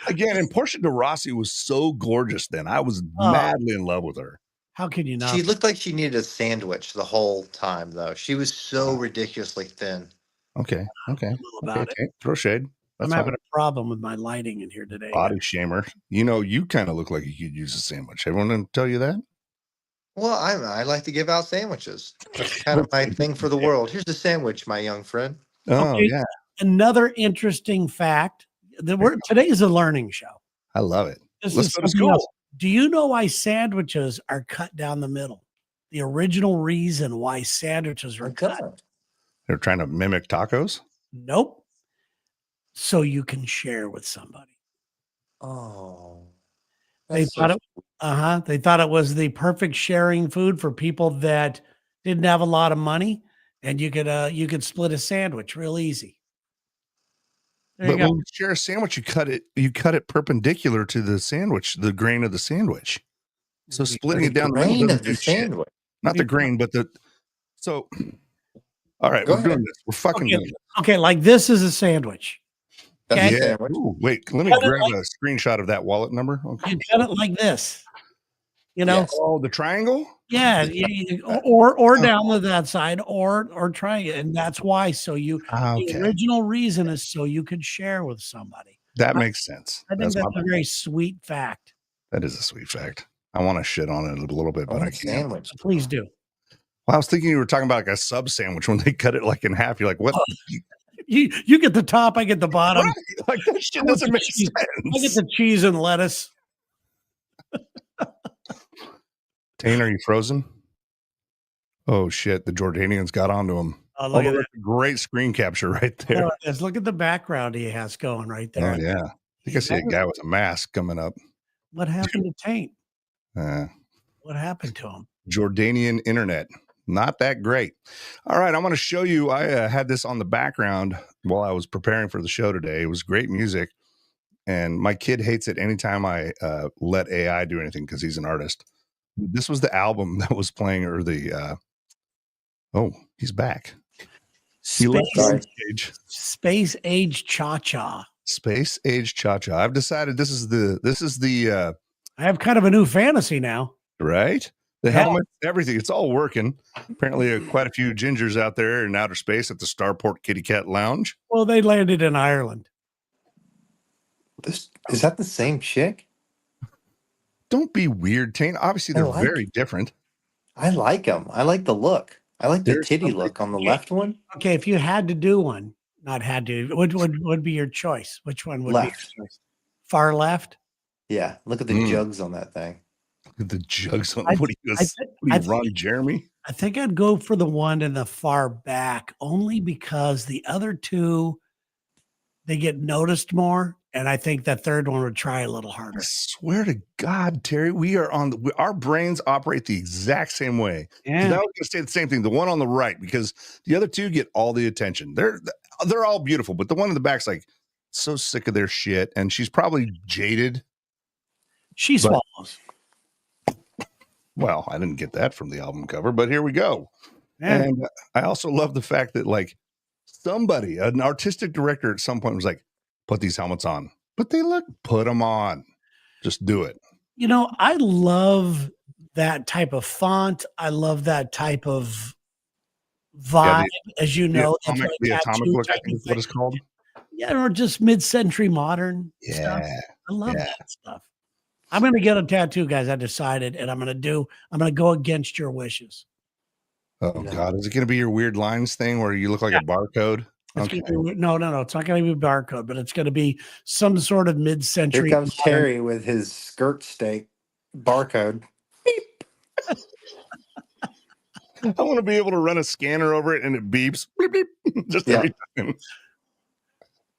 Again, and Portia de Rossi was so gorgeous then. I was madly in love with her. How can you not? She looked like she needed a sandwich the whole time, though. She was so ridiculously thin. Okay. About it. Throw shade. I'm having a problem with my lighting in here today. Body shamer. You know, you kind of look like you could use a sandwich. Everyone tell you that? Well, I like to give out sandwiches. That's kind of my thing for the world. Here's a sandwich, my young friend. Oh, yeah. Another interesting fact. Today is a learning show. I love it. Let's go to school. Do you know why sandwiches are cut down the middle? The original reason why sandwiches are cut. They're trying to mimic tacos? Nope. So you can share with somebody. Oh. They thought it was the perfect sharing food for people that didn't have a lot of money, and you could split a sandwich real easy. But when you share a sandwich, you cut it perpendicular to the sandwich, the grain of the sandwich. So splitting it down the middle of the sandwich. Not the grain, but so all right, we're doing this. We're fucking doing this. Okay, like this is a sandwich. Okay? Yeah. Ooh, wait, let me grab a screenshot of that wallet number. Okay. You cut it like this. You know? Yes. Oh, the triangle? Yeah, or down to that side, or try it, and that's why. So the original reason is so you could share with somebody. That makes sense. I think that's a very sweet fact. That is a sweet fact. I want to shit on it a little bit, but I can't. Sandwich. Please do. Well, I was thinking you were talking about like a sub sandwich when they cut it like in half. You're like, what? You get the top, I get the bottom. Right. Like that shit doesn't make sense. I get the cheese and lettuce. Tane, are you frozen? Oh shit! The Jordanians got onto him. Oh, look at that. Great screen capture right there. Look at the background he has going right there. Oh yeah, I think I see a guy with a mask coming up. What happened to Taint? What happened to him? Jordanian internet, not that great. All right, I'm going to show you. I had this on the background while I was preparing for the show today. It was great music, and my kid hates it anytime I let AI do anything because he's an artist. This was the album that was playing, or the he's back. Space Age Cha-Cha. Space Age Cha-Cha. I've decided this is the I have kind of a new fantasy now. Right? The helmet, everything. It's all working. Apparently quite a few gingers out there in outer space at the Starport Kitty Cat Lounge. Well, they landed in Ireland. Is that the same chick? Don't be weird, Tane. Obviously, they're very different. I like them. I like the look. I like the titty look on the left one. Okay, if you had to do one, not had to, what would be your choice? Which one would be your choice? Far left? Yeah, look at the jugs on that thing. Look at the jugs on what are you, Ron Jeremy? I think I'd go for the one in the far back, only because the other two, they get noticed more. And I think that third one would try a little harder. I swear to God, Terry, we are our brains operate the exact same way. Yeah. I was going to say the same thing. The one on the right, because the other two get all the attention. They're all beautiful, but the one in the back's like so sick of their shit, and she's probably jaded. She swallows. Well, I didn't get that from the album cover, but here we go. Yeah. And I also love the fact that like somebody, an artistic director at some point was like, put these helmets on, but put them on. Just do it. You know, I love that type of font. I love that type of vibe, as you know. The atomic look, I think is what it's called. Yeah, or just mid-century modern stuff. I love that stuff. I'm going to get a tattoo, guys. I decided, and I'm going to go against your wishes. Oh, God. Is it going to be your weird lines thing where you look like a barcode? Okay. No. It's not going to be barcode, but it's going to be some sort of mid-century. Here comes Terry with his skirt steak barcode. I want to be able to run a scanner over it and it beeps beep, beep, just every time.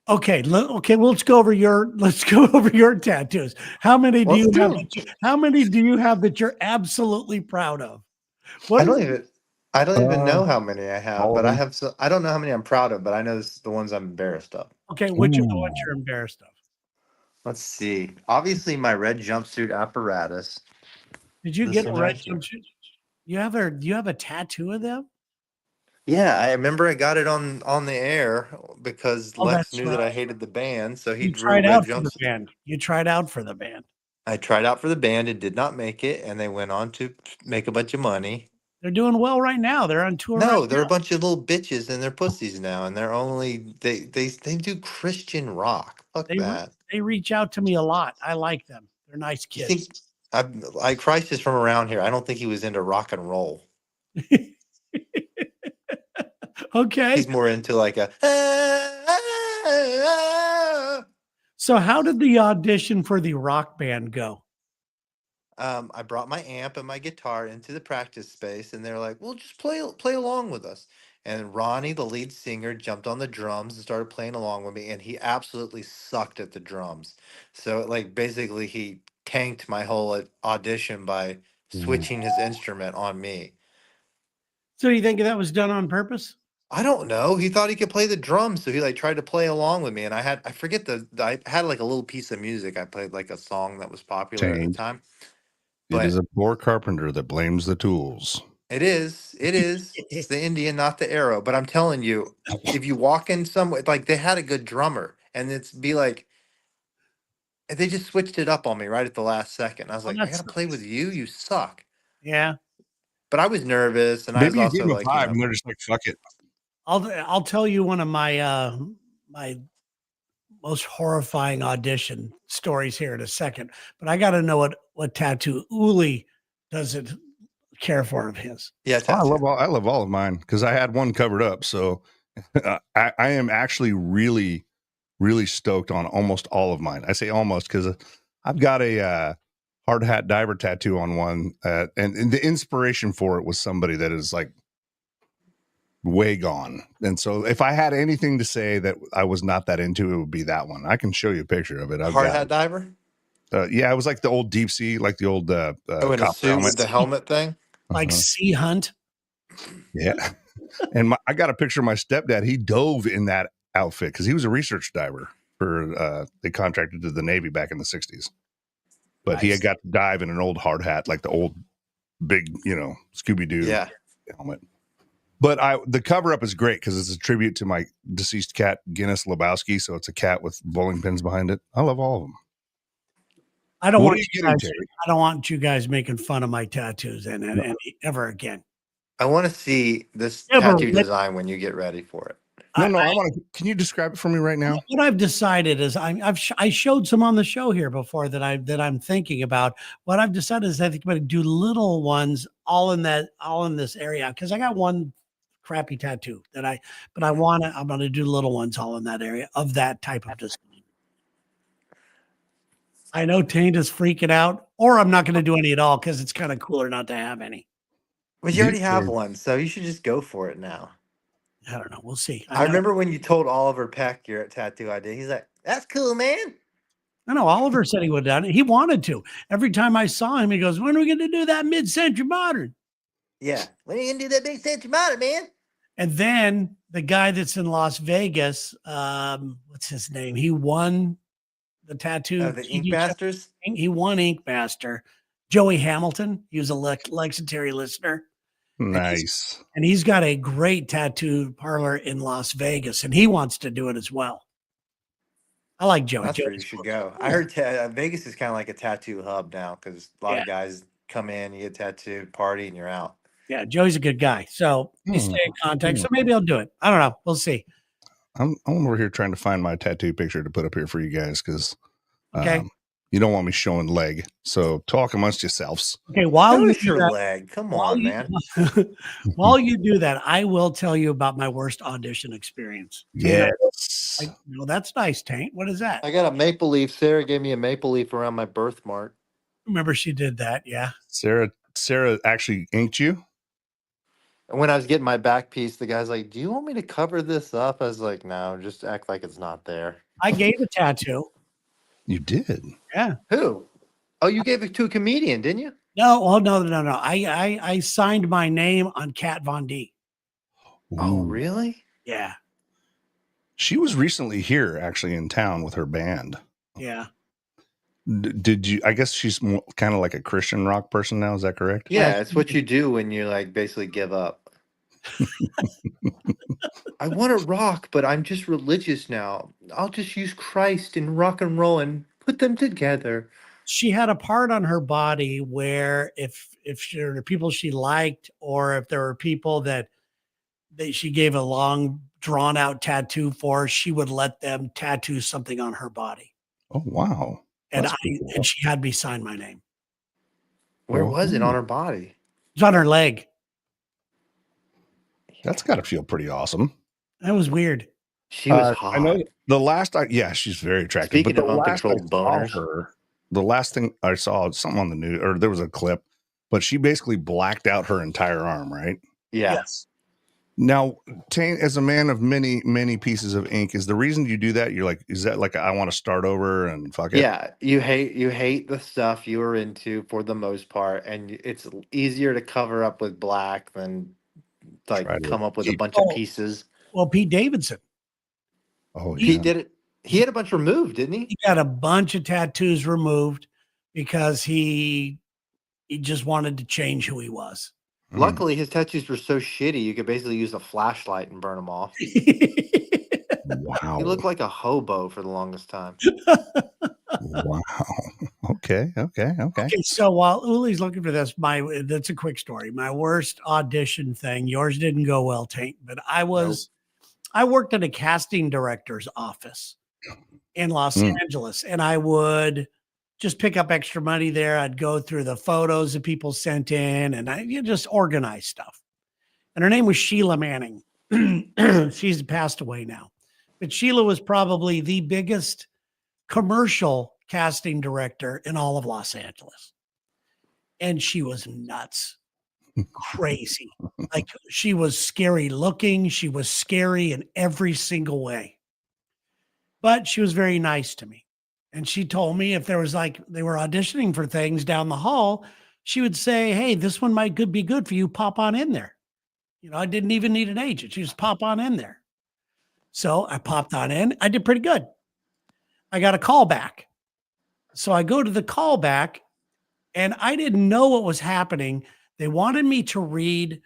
Okay, okay. Let's go over your tattoos. How many do you have? How many do you have that you're absolutely proud of? I don't even know how many I have, all but of I them. have. I don't know how many I'm proud of, but I know the ones I'm embarrassed of. Okay, which are the ones you're embarrassed of? Let's see. Obviously, my red jumpsuit apparatus. Did you This get a one red right here. jumpsuit? You have a tattoo of them? Yeah, I remember I got it on the air because Oh, Lex that's knew right. that I hated the band, so he You drew tried red out for the jumpsuit. band. You tried out for the band. I tried out for the band, it did not make it, and they went on to make a bunch of money. They're doing well right now. They're on tour right No, they're a now. bunch of little bitches and they're pussies now, and they're only they do Christian rock. Fuck that. They reach out to me a lot. I like them. They're nice You kids. think I Christ is from around here. I don't think he was into rock and roll. Okay. He's more into like a. So how did the audition for the rock band go? I brought my amp and my guitar into the practice space, and they're like, "Well, just play along with us." And Ronnie, the lead singer, jumped on the drums and started playing along with me, and he absolutely sucked at the drums. So, like, basically, he tanked my whole audition by switching his instrument on me. So you think that was done on purpose? I don't know. He thought he could play the drums, so he like tried to play along with me, and I forget I had like a little piece of music. I played like a song that was popular at the time. It is But a poor carpenter that blames the tools. it is. It's the Indian, not the arrow. But I'm telling you, if you walk in somewhere, like they had a good drummer, and it's be like they just switched it up on me right at the last second. I was Well, like, I that's gotta play with you. You suck. yeah. But I was nervous, and I was Maybe you gave also them a like, vibe and they're just like, fuck it. I'll tell you one of my most horrifying audition stories here in a second, but I got to know what tattoo Uli doesn't care for of his. yeah, Oh, I love all of mine because I had one covered up. So I am actually really, really stoked on almost all of mine. I say almost because I've got a hard hat diver tattoo on one, and the inspiration for it was somebody that is like way gone. And so if I had anything to say that I was not that into, it would be that one. I can show you a picture of it. I've hard got hat diver. yeah, it was like the old deep sea, like the old Oh, in a copper suit helmet. with the helmet thing. Like Sea Hunt. Yeah. And I got a picture of my stepdad. He dove in that outfit because he was a research diver for they contracted to the Navy back in the 60s. But he had got to dive in an old hard hat, like the old big, Scooby-Doo helmet. But the cover up is great because it's a tribute to my deceased cat, Guinness Lebowski. So it's a cat with bowling pins behind it. I love all of them. I don't What want are you you guys. getting, Terry? I don't want you guys making fun of my tattoos and ever again. I want to see this tattoo design when you get ready for it. No, I want to. Can you describe it for me right now? What I've decided is I showed some on the show here before that I'm thinking about. What I've decided is I think I'm going to do little ones all in this area because I got one crappy tattoo that I'm going to do little ones all in that area of that type of design. I know Taint is freaking out, or I'm not going to do any at all because it's kind of cooler not to have any. But you already have one, so you should just go for it now. I don't know. We'll see. I remember when you told Oliver Peck your tattoo idea. He's like, "That's cool, man." I know Oliver said he would have done it. He wanted to. Every time I saw him, he goes, "When are we going to do that mid-century modern?" Yeah, when are you going to do that mid-century modern, man? And then the guy that's in Las Vegas, what's his name? He won the tattoo. The Ink Masters. He won Ink Master. Joey Hamilton. He was a legendary listener. Nice. And he's got a great tattoo parlor in Las Vegas, and he wants to do it as well. I like Joey. That's where you should go. I heard Vegas is kind of like a tattoo hub now because a lot of guys come in, you get tattooed, party, and you're out. Yeah, Joey's a good guy. So we stay in contact. So maybe I'll do it. I don't know. We'll see. I'm over here trying to find my tattoo picture to put up here for you guys because you don't want me showing leg. So talk amongst yourselves. Okay, while Show you us do your that, leg. Come on, man. While you do that, I will tell you about my worst audition experience. Yes. That's nice, Tank. What is that? I got a maple leaf. Sarah gave me a maple leaf around my birthmark. Remember she did that, yeah. Sarah actually inked you? when I was getting my back piece, the guy's like, "Do you want me to cover this up?" I was like, "No, just act like it's not there." I gave a tattoo. You did? Yeah. Who? Oh, you gave it to a comedian, didn't you? No, oh no. I signed my name on Kat Von D. Oh, Ooh. really? Yeah. She was recently here, actually, in town with her band. Yeah. Did you? I guess she's kind of like a Christian rock person now. Is that correct? Yeah, it's what you do when you like basically give up. I want to rock, but I'm just religious now. I'll just use Christ and rock and roll and put them together. She had a part on her body where if there were people she liked, or if there were people that she gave a long drawn out tattoo for, she would let them tattoo something on her body. Oh wow! And That's pretty cool. and she had me sign my name. Where was it on Whoa. her body? It's on her leg. That's got to feel pretty awesome. That was weird. She was hot. I know the last yeah, she's very attractive. Speaking but of the last I uncontrolled saw boners. her, the last thing I saw something on the news, or there was a clip, but she basically blacked out her entire arm, right? Yeah. Yes. Now, Tane, as a man of many pieces of ink, is the reason you do that? You're like, is that like I want to start over and fuck it? Yeah, you hate the stuff you were into for the most part, and it's easier to cover up with black than like Try to come up with a keep- bunch of pieces. Well, Pete Davidson, Oh He yeah, did it. He had a bunch removed, didn't he? he got a bunch of tattoos removed because he just wanted to change who he was. Hmm. Luckily, his tattoos were so shitty you could basically use a flashlight and burn them off. Wow. He looked like a hobo for the longest time. Wow. Okay. Okay, so while Uli's looking for this, that's a quick story. My worst audition thing. Yours didn't go well, Taint, but I worked at a casting director's office in Los Angeles, and I would just pick up extra money there. I'd go through the photos that people sent in, and I just organize stuff. And her name was Sheila Manning. She's passed away now, but Sheila was probably the biggest commercial casting director in all of Los Angeles. And she was nuts, crazy. Like, she was scary looking. She was scary in every single way. But she was very nice to me. And she told me if there was like, they were auditioning for things down the hall, she would say, "Hey, this one might be good for you. Pop on in there." You know, I didn't even need an agent. She just pop on in there. So I popped on in. I did pretty good. I got a call back. So I go to the call back, and I didn't know what was happening. They wanted me to read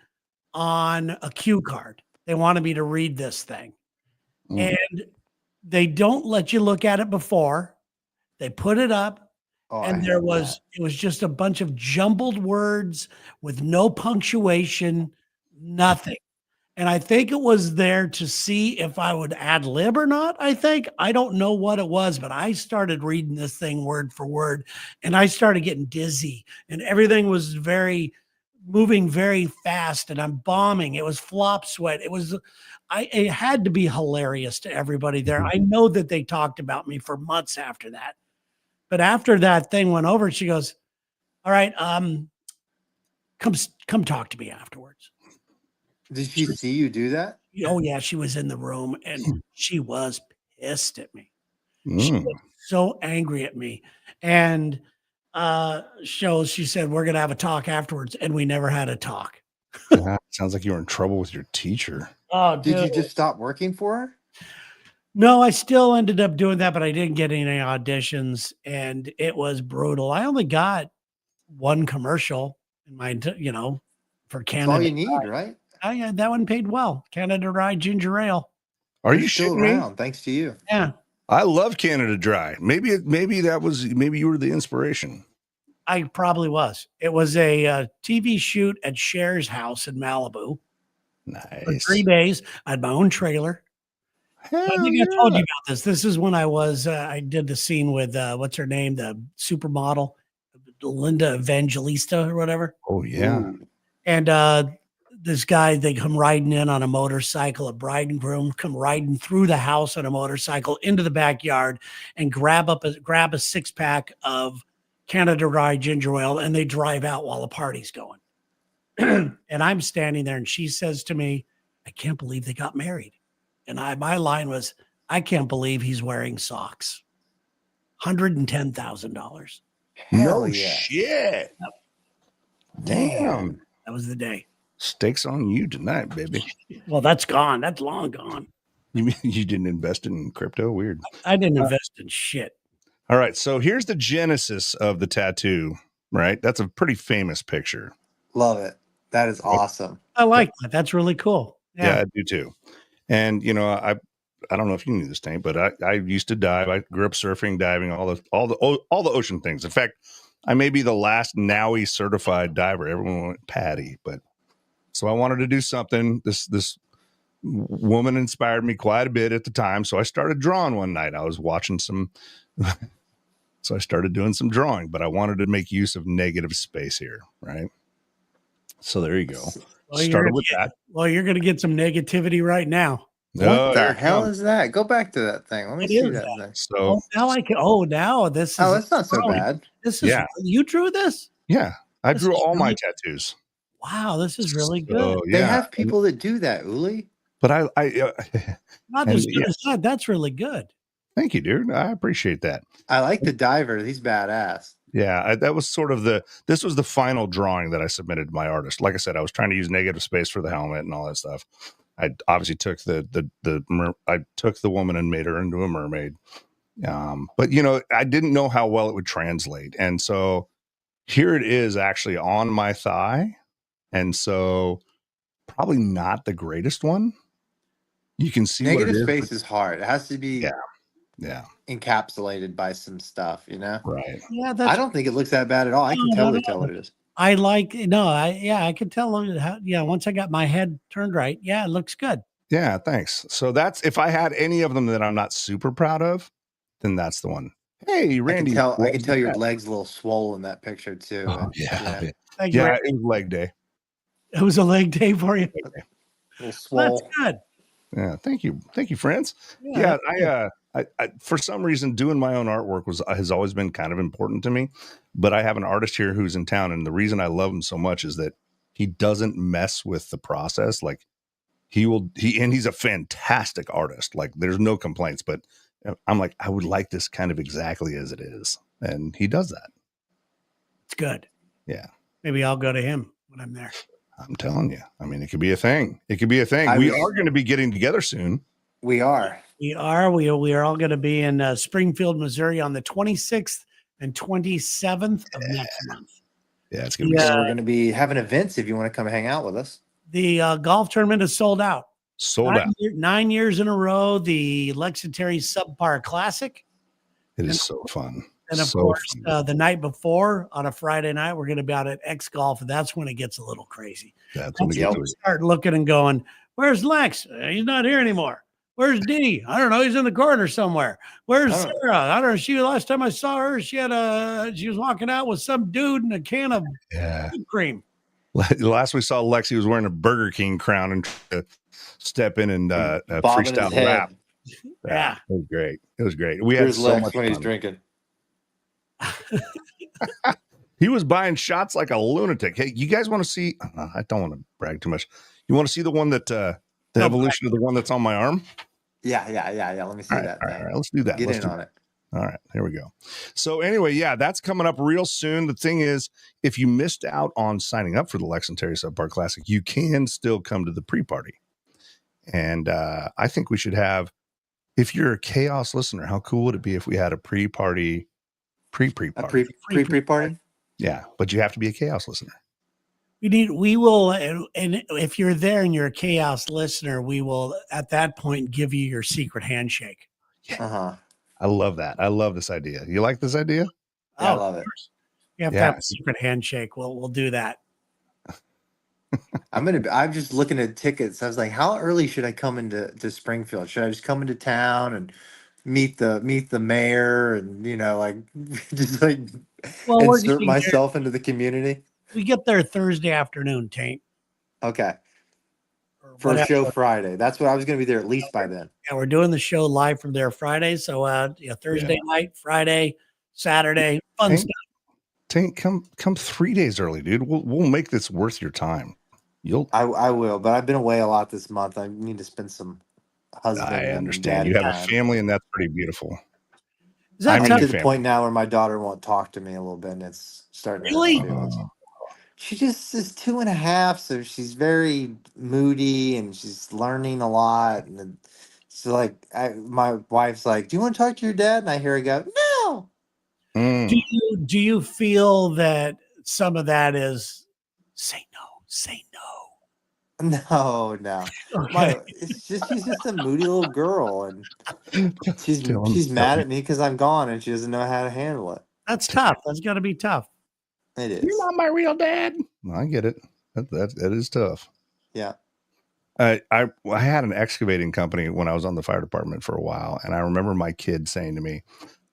on a cue card. They wanted me to read this thing. And they don't let you look at it before. They put it up, and it was just a bunch of jumbled words with no punctuation, nothing. And I think it was there to see if I would ad lib or not. I don't know what it was, but I started reading this thing word for word, and I started getting dizzy, and everything was moving very fast, and I'm bombing. It was flop sweat. It had to be hilarious to everybody there. I know that they talked about me for months after that, but after that thing went over, she goes, "All right, come talk to me afterwards." Did she see you do that? Oh yeah, she was in the room, and she was pissed at me. She was so angry at me. And she said, "We're gonna have a talk afterwards," and we never had a talk. God, sounds like you were in trouble with your teacher. Oh, Did you just stop working for her? No, I still ended up doing that, but I didn't get any auditions, and it was brutal. I only got one commercial in my, for Canada. That's all you need, right? That one paid well. Canada Dry Ginger Ale. Are They're you still shitting me? around, thanks to you. Yeah. I love Canada Dry. Maybe you were the inspiration. I probably was. It was a TV shoot at Cher's house in Malibu. Nice. For 3 days. I had my own trailer. Hell I think I told you about this. This is when I did the scene with what's her name, the supermodel, Linda Evangelista or whatever. Oh yeah. Ooh. And this guy, they come riding in on a motorcycle, a bride and groom come riding through the house on a motorcycle into the backyard and grab a 6-pack of Canada Dry ginger ale, and they drive out while the party's going. and I'm standing there, and she says to me, "I can't believe they got married." And my line was, "I can't believe he's wearing socks." $110,000. Hell No yeah. shit. Damn. That was the day. Steaks on you tonight, baby. Well, that's gone. That's long gone. You mean you didn't invest in crypto? Weird. I didn't invest in shit. All right. So here's the genesis of the tattoo, right? That's a pretty famous picture. Love it. That is awesome. I like that. That's really cool. Yeah, I do too. And I don't know if you knew this, Tank, but I used to dive. I grew up surfing, diving, all the ocean things. In fact, I may be the last NAUI certified diver. Everyone went Patty, but so I wanted to do something. This woman inspired me quite a bit at the time, so I started drawing one night. I was watching some, so I started doing some drawing, but I wanted to make use of negative space here, right? So there you go. Well, Started with that. Well, you're going to get some negativity right now. What the hell is that? Go back to that thing. Let me see that thing. So now I can. Oh, now this is. Oh, that's not so bad. This is. You drew this? Yeah, I drew all my tattoos. Wow, this is really good. They have people that do that, Uli. But I not as good as that. That's really good. Thank you, dude. I appreciate that. I like the diver. He's badass. Yeah, that was sort of this was the final drawing that I submitted to my artist. Like I said, I was trying to use negative space for the helmet and all that stuff. I obviously took I took the woman and made her into a mermaid. But I didn't know how well it would translate. And so here it is actually on my thigh. And so probably not the greatest one. You can see negative space is hard. It has to be encapsulated by some stuff, Right. Yeah, I don't think it looks that bad at all. I can totally tell what it is. I can tell how, once I got my head turned right. Yeah, it looks good. Yeah, thanks. So that's, if I had any of them that I'm not super proud of, then that's the one. Hey, Randy. I can tell your leg's a little swollen in that picture too. Oh, yeah. It was leg day. It was a leg day for you. A little swole. That's good. Yeah, thank you, friends. Yeah, I for some reason doing my own artwork has always been kind of important to me. But I have an artist here who's in town, and the reason I love him so much is that he doesn't mess with the process. Like he's a fantastic artist. Like there's no complaints. But I'm like, I would like this kind of exactly as it is, and he does that. It's good. Yeah, maybe I'll go to him when I'm there. I'm telling you. I mean, it could be a thing. We are going to be getting together soon. We are. We are all going to be in Springfield, Missouri on the 26th and 27th of next month. Yeah, it's going to be. We're going to be having events if you want to come hang out with us. The golf tournament is sold out. Sold out. 9 years in a row. The Lexington Subpar Classic. It is so fun. And of course, the night before on a Friday night, we're going to be out at X Golf, and that's when it gets a little crazy. That's when we start looking and going, "Where's Lex? He's not here anymore. Where's Dee? I don't know. He's in the corner somewhere. Where's Sarah? I don't know. She last time I saw her, she was walking out with some dude in a can of cream." Last we saw Lex, he was wearing a Burger King crown and tried to step in and freestyle rap. Yeah, it was great. It was great. We Here's had so Lex much when fun. He's drinking. He was buying shots like a lunatic. Hey, you guys want to see? I don't want to brag too much. You want to see the one that the evolution of the one that's on my arm? Yeah. Let me see that. All right, let's do that. Get in on it. All right, here we go. So anyway, that's coming up real soon. The thing is, if you missed out on signing up for the Lex and Terry Subpar Classic, you can still come to the pre-party. And I think we should have, if you're a Kaos listener, how cool would it be if we had a pre-party? Pre-party. Yeah, but you have to be a Kaos listener. We will, and if you're there and you're a Kaos listener, we will at that point give you your secret handshake. Yeah. I love that. I love this idea. You like this idea? Yeah, I love it. You have to have a secret handshake. We'll do that. I'm just looking at tickets. I was like, how early should I come into Springfield? Should I just come into town and meet the mayor and just insert myself into the community? We get there Thursday afternoon, Tank. Okay. For a show Friday. That's what I was going to be there at least by then. Yeah, we're doing the show live from there Friday. So Thursday night, Friday, Saturday, fun stuff. Tank, come 3 days early, dude. We'll make this worth your time. I will, but I've been away a lot this month. I need to spend some husband I and understand. daddy You have a time. family, and that's pretty beautiful. Is that I'm tough? to the point now where my daughter won't talk to me a little bit, and it's starting to hurt my Really? feelings. She just is 2.5, so she's very moody and she's learning a lot. And then, so, like, my wife's like, "Do you want to talk to your dad?" And I hear her go, "No." Do you feel that some of that is say no, say No. no? Okay. It's just she's just a moody little girl, and Tell she's him. mad at me because I'm gone and she doesn't know how to handle it. That's tough. That's got to be tough. It You're is. not my real dad. I get it. That is tough. Yeah. I had an excavating company when I was on the fire department for a while, and I remember my kid saying to me,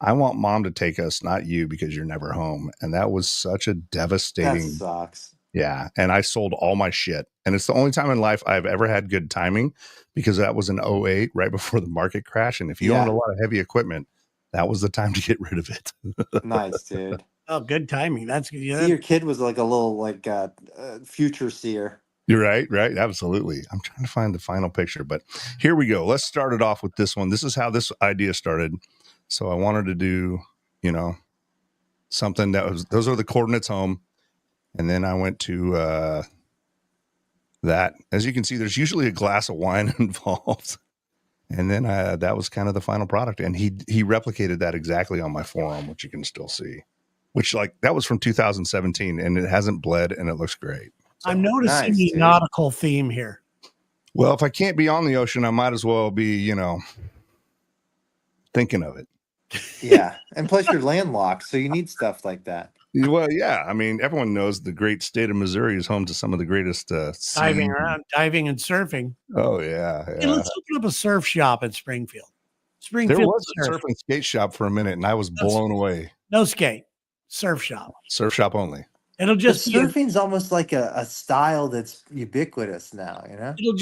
"I want mom to take us, not you, because you're never home." And that was such a That devastating. sucks. Yeah, and I sold all my shit, and it's the only time in life I've ever had good timing, because that was in '08, right before the market crash. And if you owned a Yeah. lot of heavy equipment, that was the time to get rid of it. Nice, dude. Oh, good timing. That's See, good. your kid was like a little future seer. You're right, absolutely. I'm trying to find the final picture, but here we go. Let's start it off with this one. This is how this idea started. So I wanted to do, something that was, those are the coordinates home. And then I went to that. As you can see, there's usually a glass of wine involved. And then that was kind of the final product. And he replicated that exactly on my forearm, which you can still see, which, like, that was from 2017, and it hasn't bled, and it looks great. So, I'm noticing Nice, the dude. nautical theme here. well, if I can't be on the ocean, I might as well be, thinking of it. Yeah. And plus you're landlocked, so you need stuff like that. Well, yeah. I mean, everyone knows the great state of Missouri is home to some of the greatest Diving around, diving and surfing. Oh, yeah. Hey, let's open up a surf shop in Springfield. There was a surf and skate shop for a minute, and I was blown away. No skate, surf shop. Surf shop only. It'll just But surfing's almost like a style that's ubiquitous now, you know? It'll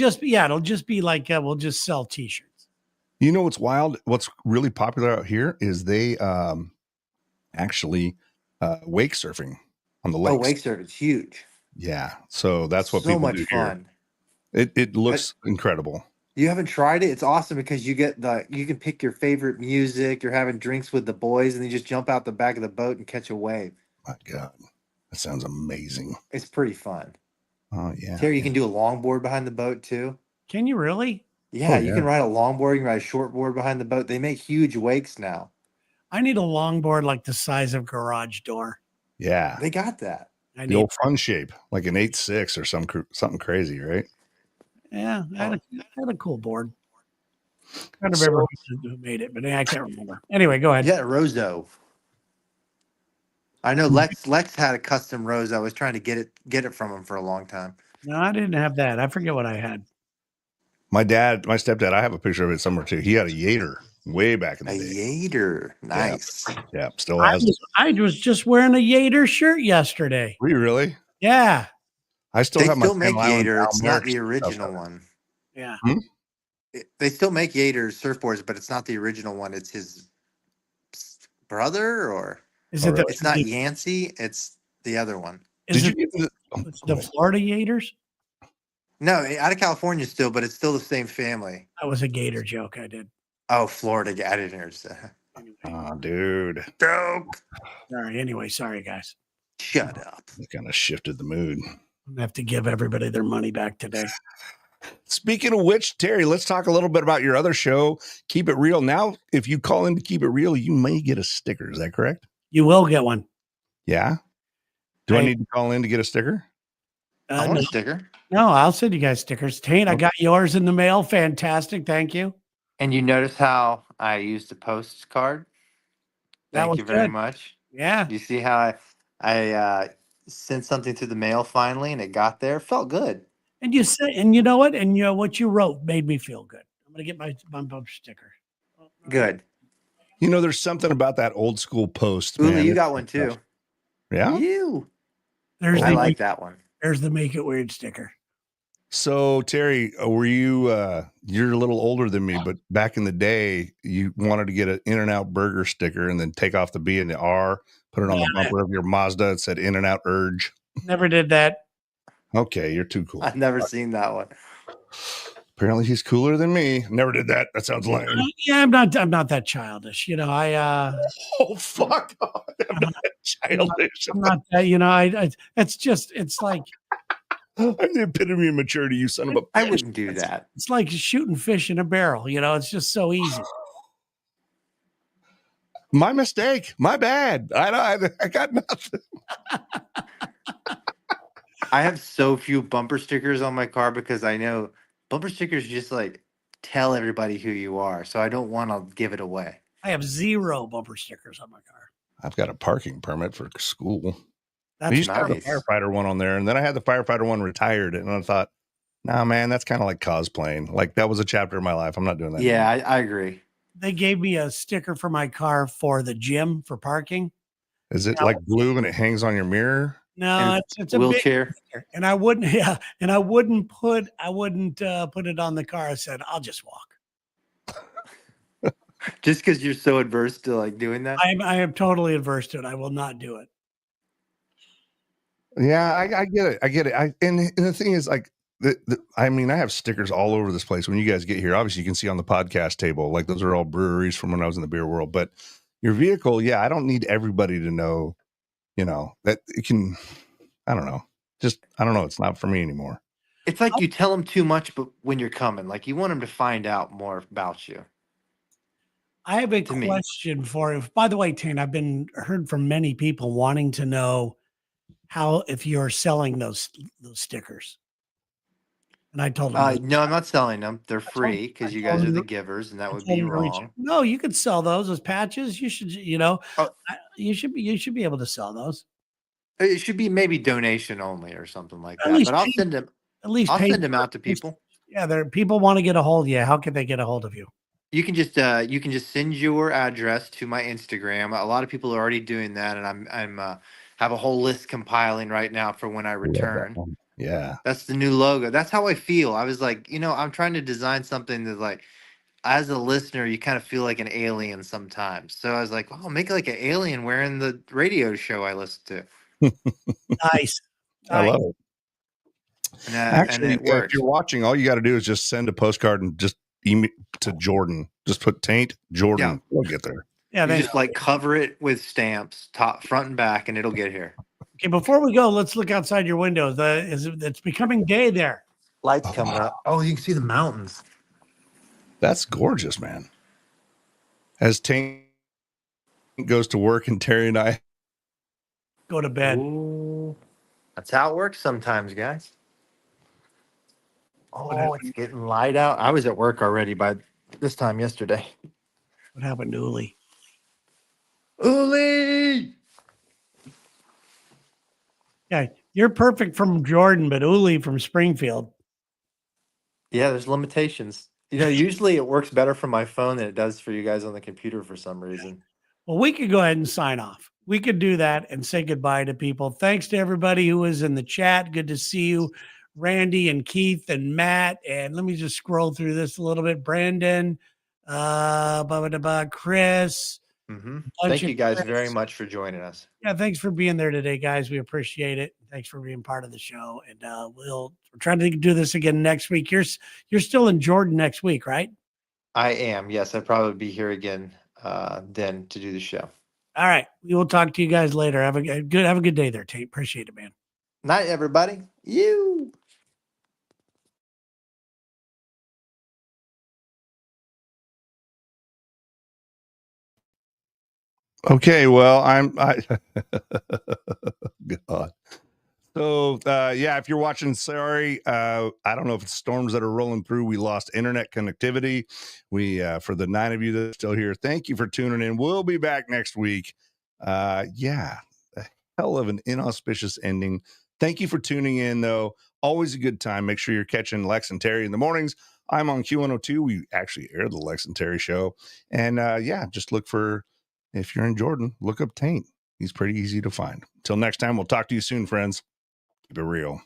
just be like we'll just sell t-shirts. You know what's wild? What's really popular out here is they actually wake surfing on the lakes. Oh, wake surfing's huge. Yeah. So that's what so people much do fun. Here. It looks incredible. You haven't tried it? It's awesome because you can pick your favorite music. You're having drinks with the boys, and you just jump out the back of the boat and catch a wave. My God, that sounds amazing. It's pretty fun. Oh yeah, Terry, you can do a longboard behind the boat too. Can you really? Yeah, you can ride a longboard. You can ride a shortboard behind the boat. They make huge wakes now. I need a longboard like the size of garage door. Yeah, they got that. The old fun shape, like an 8.6 or something crazy, right? Yeah, I had a cool board. I don't remember who made it, but I can't remember. Anyway, go ahead. Yeah, Rozo. I know Lex had a custom Rozo. I was trying to get it from him for a long time. No, I didn't have that. I forget what I had. My stepdad, I have a picture of it somewhere too. He had a Yater way back in the day. A Yater. Nice. Yeah, still has. I was just wearing a Yater shirt yesterday. Were you really? Yeah. I still have my make Yater. It's not the original one. Yeah. They still make Yater surfboards, but it's not the original one. It's his brother, or is it? It's not Yancey. It's the other one. Did you get the Florida Gators? No, out of California still, but it's still the same family. That was a Gator joke I did. Oh, Florida. I didn't understand. Anyway. Oh, dude. Joke. Sorry. Anyway, sorry, guys. Shut up. It kind of shifted the mood. I'm going to have to give everybody their money back today. Speaking of which, Terry, let's talk a little bit about your other show, Keep It Real. Now, if you call in to Keep It Real, you may get a sticker. Is that correct? You will get one. Yeah. Do I need to call in to get a sticker? I want a sticker. No, I'll send you guys stickers. Tate, I got yours in the mail. Fantastic. Thank you. And you notice how I used a postcard? Thank you very much. Yeah. You see how I sent something through the mail finally, and it got there? Felt good. And you said, and you know what? And you know what you wrote made me feel good. I'm gonna get my bump sticker. Good. You know, there's something about that old school post. Uli, man. you got one too. Yeah. I like that one. There's the Make It Weird sticker. So Terry, were you? You're a little older than me, but back in the day, you wanted to get an In-N-Out burger sticker and then take off the B and the R, Put it on the bumper of your Mazda. It said In and Out Urge. Never did that. Okay, you're too cool. I've never seen that one. Apparently he's cooler than me. Never did that. That sounds lame. Yeah, I'm not that childish. Oh, fuck. I'm not childish. I'm not that, it's like I'm the epitome of maturity, you son of a bitch. I wouldn't do that. it's like shooting fish in a barrel, it's just so easy. My mistake. My bad. I got nothing. I have so few bumper stickers on my car because I know bumper stickers just like tell everybody who you are. So I don't want to give it away. I have 0 bumper stickers on my car. I've got a parking permit for school. That's I used to have the nice. firefighter one on there, and then I had the firefighter one retired, and I thought, nah, man, that's kind of like cosplaying. Like that was a chapter of my life. I'm not doing that. Yeah, I agree. They gave me a sticker for my car for the gym for parking. Is it like blue and it hangs on your mirror? No, it's a wheelchair. big sticker. And I wouldn't, put it on the car. I said, I'll just walk. Just because you're so adverse to like doing that. I am totally adverse to it. I will not do it. Yeah, I get it. I get it. And the thing is, like, I mean, I have stickers all over this place. When you guys get here, obviously you can see on the podcast table, like those are all breweries from when I was in the beer world. But your vehicle, yeah, I don't need everybody to know, that it can. I don't know. I don't know. It's not for me anymore. It's like you tell them too much, but when you're coming, like you want them to find out more about you. I have a question for you. By the way, Tane, I've heard from many people wanting to know if you're selling those stickers. And I told them, no, I'm not selling them. They're free because you guys are the givers, and that would be wrong. No, you could sell those as patches. You should, you should be able to sell those. It should be maybe donation only or something like that. But I'll send them. I'll send them out to people. Yeah, people want to get a hold of you. How can they get a hold of you? You can just send your address to my Instagram. A lot of people are already doing that, and I'm have a whole list compiling right now for when I return. Yeah, that's the new logo. That's how I feel. I was like, I'm trying to design something that, like, as a listener, you kind of feel like an alien sometimes. So I was like, I'll make like an alien wearing the radio show I listen to. Nice. I love it. Actually, and if you're watching, all you got to do is just send a postcard and just email to Jordan. Just put Taint Jordan. Yeah. We'll get there. Yeah, you just like cover it with stamps, top, front, and back, and it'll get here. Okay, before we go, let's look outside your window. It's becoming day there. Lights coming up. Oh, you can see the mountains. That's gorgeous, man. As Taint goes to work and Terry and I go to bed. Ooh. That's how it works sometimes, guys. Oh, it's getting light out. I was at work already by this time yesterday. What happened to Uli? Uli! Yeah, you're perfect from Jordan, but Uli from Springfield. Yeah, there's limitations. Usually it works better from my phone than it does for you guys on the computer for some reason. Well, we could go ahead and sign off. We could do that and say goodbye to people. Thanks to everybody who was in the chat. Good to see you, Randy and Keith and Matt. And let me just scroll through this a little bit. Brandon, Chris. Mm-hmm. Thank you guys very much for joining us. Yeah, thanks for being there today, guys. We appreciate it. Thanks for being part of the show. And we're trying to do this again next week. You're still in Jordan next week, right? I am. Yes, I'll probably be here again then to do the show. All right. We will talk to you guys later. Have a good day there, Tate. Appreciate it, man. Night, everybody. You. Okay, well, God. So, yeah, if you're watching, sorry, I don't know if it's storms that are rolling through. We lost internet connectivity. For the 9 of you that are still here, thank you for tuning in. We'll be back next week. Yeah, a hell of an inauspicious ending. Thank you for tuning in, though. Always a good time. Make sure you're catching Lex and Terry in the mornings. I'm on Q102. We actually air the Lex and Terry show. And yeah, just look for, if you're in Jordan, look up Taint. He's pretty easy to find. Until next time, we'll talk to you soon, friends. Keep it real.